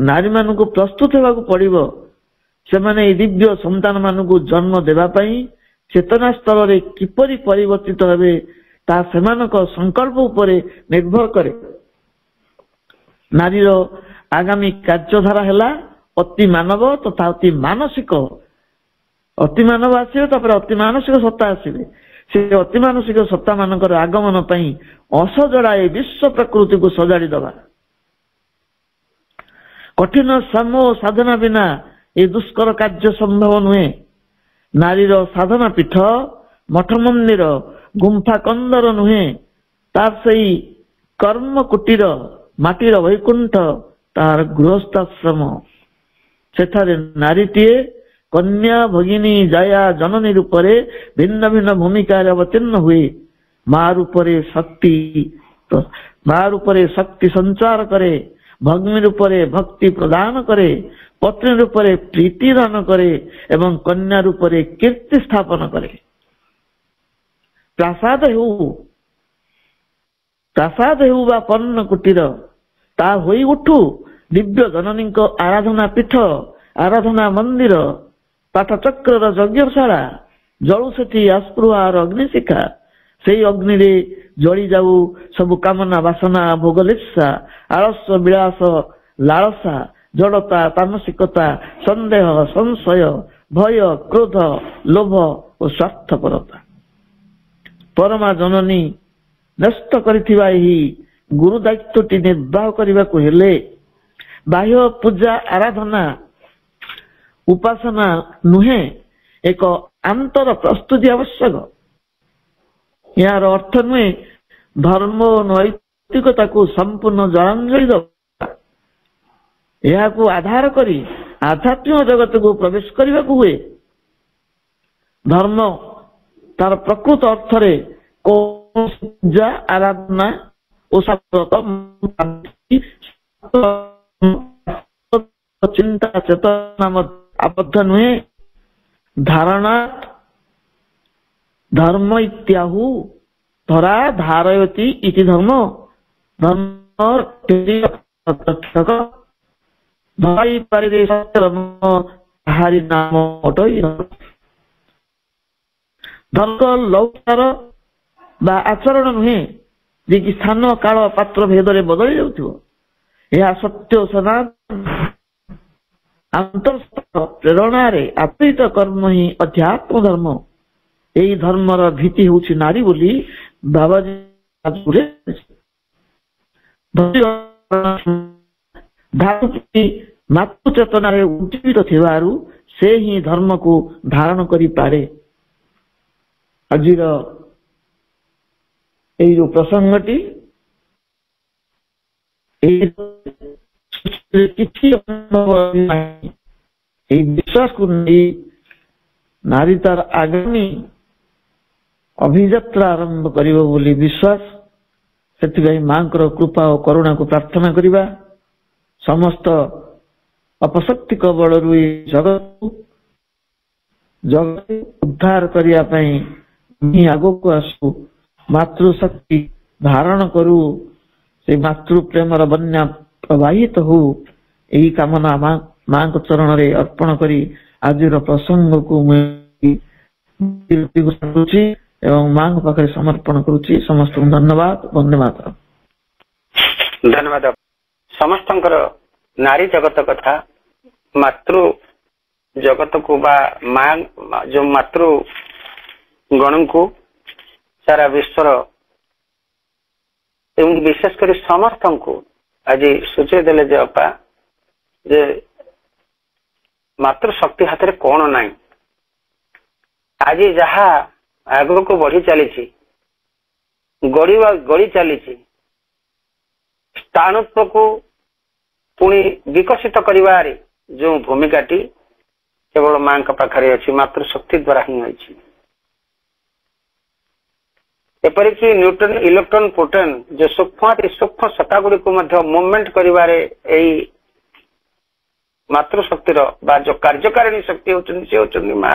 ନାରୀ ମାନଙ୍କୁ ପ୍ରସ୍ତୁତ ହେବାକୁ ପଡିବ। ସେମାନେ ଏହି ଦିବ୍ୟ ସନ୍ତାନ ମାନଙ୍କୁ ଜନ୍ମ ଦେବା ପାଇଁ ଚେତନା ସ୍ତରରେ କିପରି ପରିବର୍ତ୍ତିତ ହେବେ ତାହା ସେମାନଙ୍କ ସଂକଳ୍ପ ଉପରେ ନିର୍ଭର କରେ। ନାରୀର ଆଗାମୀ କାର୍ଯ୍ୟଧାରା ହେଲା ଅତି ମାନବ ତଥା ଅତି ମାନସିକ। ଅତି ମାନବ ଆସିବେ, ତାପରେ ଅତି ମାନସିକ ସତ୍ତା ଆସିବେ। ସେ ଅତି ମାନସିକ ସତ୍ତା ମାନଙ୍କର ଆଗମନ ପାଇଁ ଅସଜଡ଼ା ଏ ବିଶ୍ୱ ପ୍ରକୃତିକୁ ସଜାଡ଼ି ଦେବା। କଠିନ ଶ୍ରମ ଓ ସାଧନା ବିନା ଏ ଦୁଷ୍କର କାର୍ଯ୍ୟ ସମ୍ଭବ ନୁହେଁ। ନାରୀର ସାଧନା ପୀଠ ମଠ ମନ୍ଦିର ଗୁମ୍ଫା କନ୍ଦର ନୁହେଁ, ତାର ସେଇ କର୍ମ କୁଟୀର ମାଟିର ବୈକୁଣ୍ଠ, ତାର ଗୃହସ୍ଥାଶ୍ରମ। ସେଠାରେ ନାରୀଟିଏ କନ୍ୟା ଭଗିନୀ ଜୟା ଜନନୀ ରୂପରେ ଭିନ୍ନ ଭିନ୍ନ ଭୂମିକାରେ ଅବତୀର୍ଣ୍ଣ ହୁଏ। ମା ରୂପରେ ଶକ୍ତି ସଞ୍ଚାର କରେ, ଭଗ୍ନୀ ରୂପରେ ଭକ୍ତି ପ୍ରଦାନ କରେ, ପତ୍ନୀ ରୂପରେ ପ୍ରୀତି ଦାନ କରେ ଏବଂ କନ୍ୟା ରୂପରେ କୀର୍ତ୍ତି ସ୍ଥାପନ କରେ। ପ୍ରାସାଦ ହେଉ ବା ପର୍ଣ୍ଣ କୁଟୀର, ତା ହୋଇ ଉଠୁ ଦିବ୍ୟ ଜନନୀଙ୍କ ଆରାଧନା ପୀଠ, ଆରାଧନା ମନ୍ଦିର, ପାଠଚକ୍ରର ଯଜ୍ଞଶାଳା। ଜଳୁ ସେଠି ଆସ୍ପୃହାର ଅଗ୍ନିଶିଖା। ସେଇ ଅଗ୍ନିରେ ଜଳି ଯାଉ ସବୁ କାମନା ବାସନା ଭୋଗଲିପ୍ସା, ଆଳସ୍ୟ ବିଳାସ ଲାଳସା, ଜଡ଼ତା ତାମସିକତା, ସନ୍ଦେହ ସଂଶୟ, ଭୟ କ୍ରୋଧ, ଲୋଭ ଓ ସ୍ୱାର୍ଥପରତା। ପରମା ଜନନୀ ନ୍ୟସ୍ତ କରିଥିବା ଏହି ଗୁରୁ ଦାୟିତ୍ୱଟି ନିର୍ବାହ କରିବାକୁ ହେଲେ ବାହ୍ୟ ପୂଜା ଆରାଧନା ଉପାସନା ନୁହେଁ, ଏକ ଆନ୍ତର ପ୍ରସ୍ତୁତି ଆବଶ୍ୟକ। ଏହାର ଅର୍ଥ ନୁହେଁ ଧର୍ମ ଓ ନୈତିକତାକୁ ସମ୍ପୂର୍ଣ୍ଣ ଜଳାଞ୍ଜଳି ଦେବା। ଏହାକୁ ଆଧାର କରି ଆଧ୍ୟାତ୍ମିକ ଜଗତକୁ ପ୍ରବେଶ କରିବାକୁ ହୁଏ। ଧର୍ମ ତାର ପ୍ରକୃତ ଅର୍ଥରେ କୌଣସି ପୂଜା ଆରାଧନା ଚିନ୍ତା ଚେତନା ଆବଦ୍ଧ ନୁହେଁ। ଧାରଣା ଧର୍ମ ଇତ୍ୟାହୁ ଧରା ଧାରୟତି ଇତି ଧର୍ମ। ଧର୍ମ ଧରାଇ ପାରିଲେ ସତ୍ୟଧର୍ମ ତାହାରି ନାମ ଅଟଇ। ଧର୍ମ ଲୌକିକ ବା ଆଚରଣ ନୁହେଁ ଯେ କି ସ୍ଥାନ କାଳ ପାତ୍ର ଭେଦରେ ବଦଳି ଯାଉଥିବ। ଏହା ସତ୍ୟ ସନାତନ ଆନ୍ତର୍ସ୍ଥ ପ୍ରେରଣାରେ ଆପ୍ରିତ କର୍ମ ହିଁ ଅଧ୍ୟାତ୍ମ ଧର୍ମ। ଏହି ଧର୍ମର ଭିତ୍ତି ହେଉଛି ନାରୀ ବୋଲି ବାବାଜୀ ମାତୃ ଚେତନାରେ ଉଜ୍ଜୀବିତ ଥିବାରୁ ସେ ହିଁ ଧର୍ମକୁ ଧାରଣ କରିପାରେ। ଆଜିର ଏଇ ଯୋଉ ପ୍ରସଙ୍ଗଟି କିଛି ନାହିଁ। ଏହି ବିଶ୍ୱାସକୁ ନେଇ ନାରୀ ତାର ଆଗାମୀ ଅଭିଯାତ୍ରା ଆରମ୍ଭ କରିବ ବୋଲି ବିଶ୍ୱାସ। ସେଥିପାଇଁ ମାଙ୍କର କୃପା ଓ କରୁଣାକୁ ପ୍ରାର୍ଥନା କରିବା। ସମସ୍ତ ଅପଶକ୍ତି କବଳରୁ ଏହି ଜଗତ ଉଦ୍ଧାର କରିବା ପାଇଁ ଆଗକୁ ଆସୁ, ମାତୃଶକ୍ତି ଧାରଣ କରୁ, ସେ ମାତୃ ପ୍ରେମର ବନ୍ୟା ପ୍ରବାହିତ ହଉ, ଏହି କାମନା ମାଙ୍କ ଚରଣରେ ଅର୍ପଣ କରି ଆଜିର ପ୍ରସଙ୍ଗକୁ କରୁଛି ଏବଂ ମାଙ୍କ ପାଖରେ ସମର୍ପଣ କରୁଛି। ସମସ୍ତଙ୍କୁ ଧନ୍ୟବାଦ। ବନ୍ଦେ ମାତରମ୍। ଧନ୍ୟବାଦ। ସମସ୍ତଙ୍କର ନାରୀ ଜଗତ କଥା, ମାତୃ ଜଗତକୁ ବା ମା ଯୋଉ ମାତୃ ଗଣଙ୍କୁ ସାରା ବିଶ୍ୱର ଏବଂ ବିଶେଷ କରି ସମସ୍ତଙ୍କୁ ଆଜି ସୂଚେଇ ଦେଲେ ଯେ ଅପା ଯେ ମାତୃ ଶକ୍ତି ହାତରେ କଣ ନାହିଁ। ଆଜି ଯାହା ଆଗକୁ ବଢି ଚାଲିଛି, ଗଡି ଚାଲିଛି, ସ୍ଥାଣୁତ୍ୱକୁ ପୁଣି ବିକଶିତ କରିବାରେ ଯୋଉ ଭୂମିକାଟି କେବଳ ମାଙ୍କ ପାଖରେ ଅଛି, ମାତୃଶକ୍ତି ଦ୍ୱାରା ହିଁ ଅଛି। ଏପରିକି ନ୍ୟୁଟ୍ରନ ଇଲେକ୍ଟ୍ରନ ପ୍ରୋଟନ ଯୋଉ ସୂକ୍ଷ୍ମ ସତ୍ତା ଗୁଡିକୁ ମଧ୍ୟ ମୁଭମେଣ୍ଟ କରିବାରେ ଏଇ ମାତୃଶକ୍ତିର ବା ଯୋଉ କାର୍ଯ୍ୟକାରିଣୀ ଶକ୍ତି ହେଉଛନ୍ତି ସେ ହେଉଛନ୍ତି ମା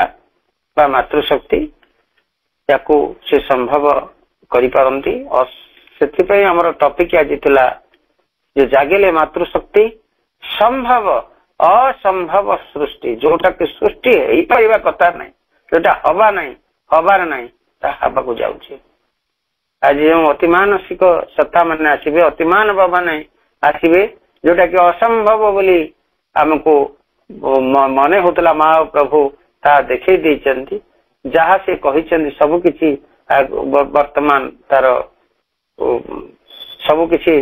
ବା ମାତୃଶକ୍ତି। ତାକୁ ସେ ସମ୍ଭବ କରିପାରନ୍ତି। ସେଥିପାଇଁ ଆମର ଟପିକ ଆଜି ଥିଲା ଯେ ଜାଗିଲେ ମାତୃଶକ୍ତି ସମ୍ଭବ ଅସମ୍ଭବ ସୃଷ୍ଟି। ଯୋଉଟା କି ସୃଷ୍ଟି ହେଇପାରିବା କଥା ନାହିଁ, ଯୋଉଟା ହବା ନାହିଁ, ହବାର ନାହିଁ, ତାହା ହେବାକୁ ଯାଉଛି। ଆଜି ଯେଉଁ ଅତିମାନସିକ ସତ୍ତା ମାନେ ଆସିବେ, ଅତିମାନ ବାବା ମାନେ ଆସିବେ, ଯୋଉଟା କି ଅସମ୍ଭବ ବୋଲି ଆମକୁ ମନେ ହଉଥିଲା, ମା ଓ ପ୍ରଭୁ ତାହା ଦେଖେଇ ଦେଇଛନ୍ତି। ଯାହା ସେ କହିଛନ୍ତି ସବୁ କିଛି ବର୍ତ୍ତମାନ ତାର ସବୁ କିଛି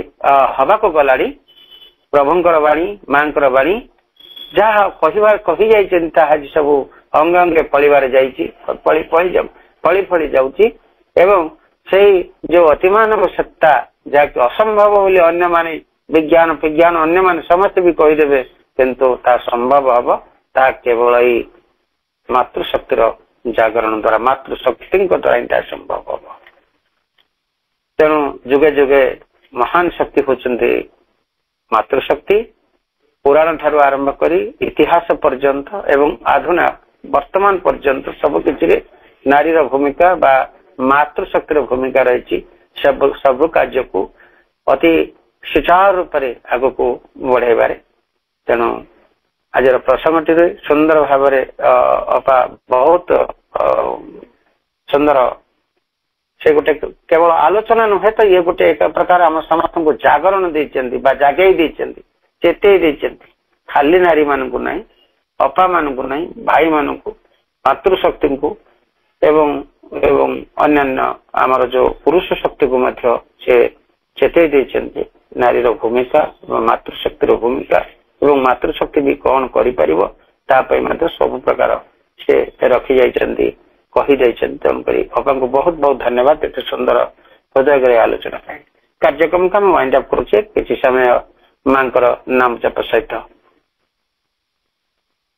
ହବାକୁ ଗଲାଣି। ପ୍ରଭୁଙ୍କର ବାଣୀ, ମାଙ୍କର ବାଣୀ ଯାହା କହି ଯାଇଛନ୍ତି ତାହା ଆଜି ସବୁ ଅଙ୍ଗ ଅଙ୍ଗେ ଫଳିବାରେ ଯାଇଛି, ଫଳି ଯାଉଛି। ଏବଂ ସେଇ ଯୋଉ ଅତିମାନବ ସତ୍ତା ଯାହାକି ଅସମ୍ଭବ ବୋଲି ଅନ୍ୟମାନେ ବିଜ୍ଞାନ ଅନ୍ୟମାନେ ସମସ୍ତେ ବି କହିଦେବେ, କିନ୍ତୁ ତାହା ସମ୍ଭବ ହବ ତାହା କେବଳ ଏଇ ମାତୃଶକ୍ତିର ଜାଗରଣ ଦ୍ୱାରା, ମାତୃଶକ୍ତିଙ୍କ ଦ୍ୱାରା ହିଁ ତାହା ସମ୍ଭବ ହବ। ତେଣୁ ଯୁଗେ ଯୁଗେ ମହାନ ଶକ୍ତି ହେଉଛନ୍ତି ମାତୃଶକ୍ତି। ପୁରାଣ ଠାରୁ ଆରମ୍ଭ କରି ଇତିହାସ ପର୍ଯ୍ୟନ୍ତ ଏବଂ ବର୍ତ୍ତମାନ ପର୍ଯ୍ୟନ୍ତ ସବୁ କିଛିରେ ନାରୀର ଭୂମିକା ବା ମାତୃଶକ୍ତିର ଭୂମିକା ରହିଛି। ସବୁ କାର୍ଯ୍ୟକୁ ଅତି ସୁଚାରୁ ରୂପରେ ଆଗକୁ ବଢାଇବାରେ। ତେଣୁ ଆଜିର ପ୍ରସଙ୍ଗଟିରେ ସୁନ୍ଦର ଭାବରେ ଅପା ବହୁତ ସୁନ୍ଦର, ସେ ଗୋଟେ କେବଳ ଆଲୋଚନା ନୁହେଁ ତ ଇଏ ଗୋଟେ ଏକ ପ୍ରକାର ଆମ ସମସ୍ତଙ୍କୁ ଜାଗରଣ ଦେଇଛନ୍ତି ବା ଜାଗେଇ ଦେଇଛନ୍ତି, ଚେତେଇ ଦେଇଛନ୍ତି। ଖାଲି ନାରୀ ମାନଙ୍କୁ ନାହିଁ, ଅପା ମାନଙ୍କୁ ନାହିଁ, ଭାଇ ମାନଙ୍କୁ, ମାତୃଶକ୍ତିଙ୍କୁ ଏବଂ ଅନ୍ୟାନ୍ୟ ଆମର ଯୋଉ ପୁରୁଷ ଶକ୍ତିକୁ ମଧ୍ୟ ସେ ଚେତେଇ ଦେଇଛନ୍ତି। ନାରୀର ଭୂମିକା ଏବଂ ମାତୃଶକ୍ତିର ଭୂମିକା ଏବଂ ମାତୃଶକ୍ତି ବି କଣ କରିପାରିବ ତା ପାଇଁ ମଧ୍ୟ ସବୁ ପ୍ରକାର ସେ ରଖି ଯାଇଛନ୍ତି, କହି ଯାଇଛନ୍ତି। ତେଣୁକରି ଅପାଙ୍କୁ ବହୁତ ବହୁତ ଧନ୍ୟବାଦ ଏତେ ସୁନ୍ଦର ହୃଦୟଗ୍ରାହୀ ଆଲୋଚନା ପାଇଁ। କାର୍ଯ୍ୟକ୍ରମକୁ ଆମେ ୱାଇଣ୍ଡ ଅପ୍ କରୁଛେ କିଛି ସମୟ ମାଙ୍କର ନାମ ଜପ ସହିତ।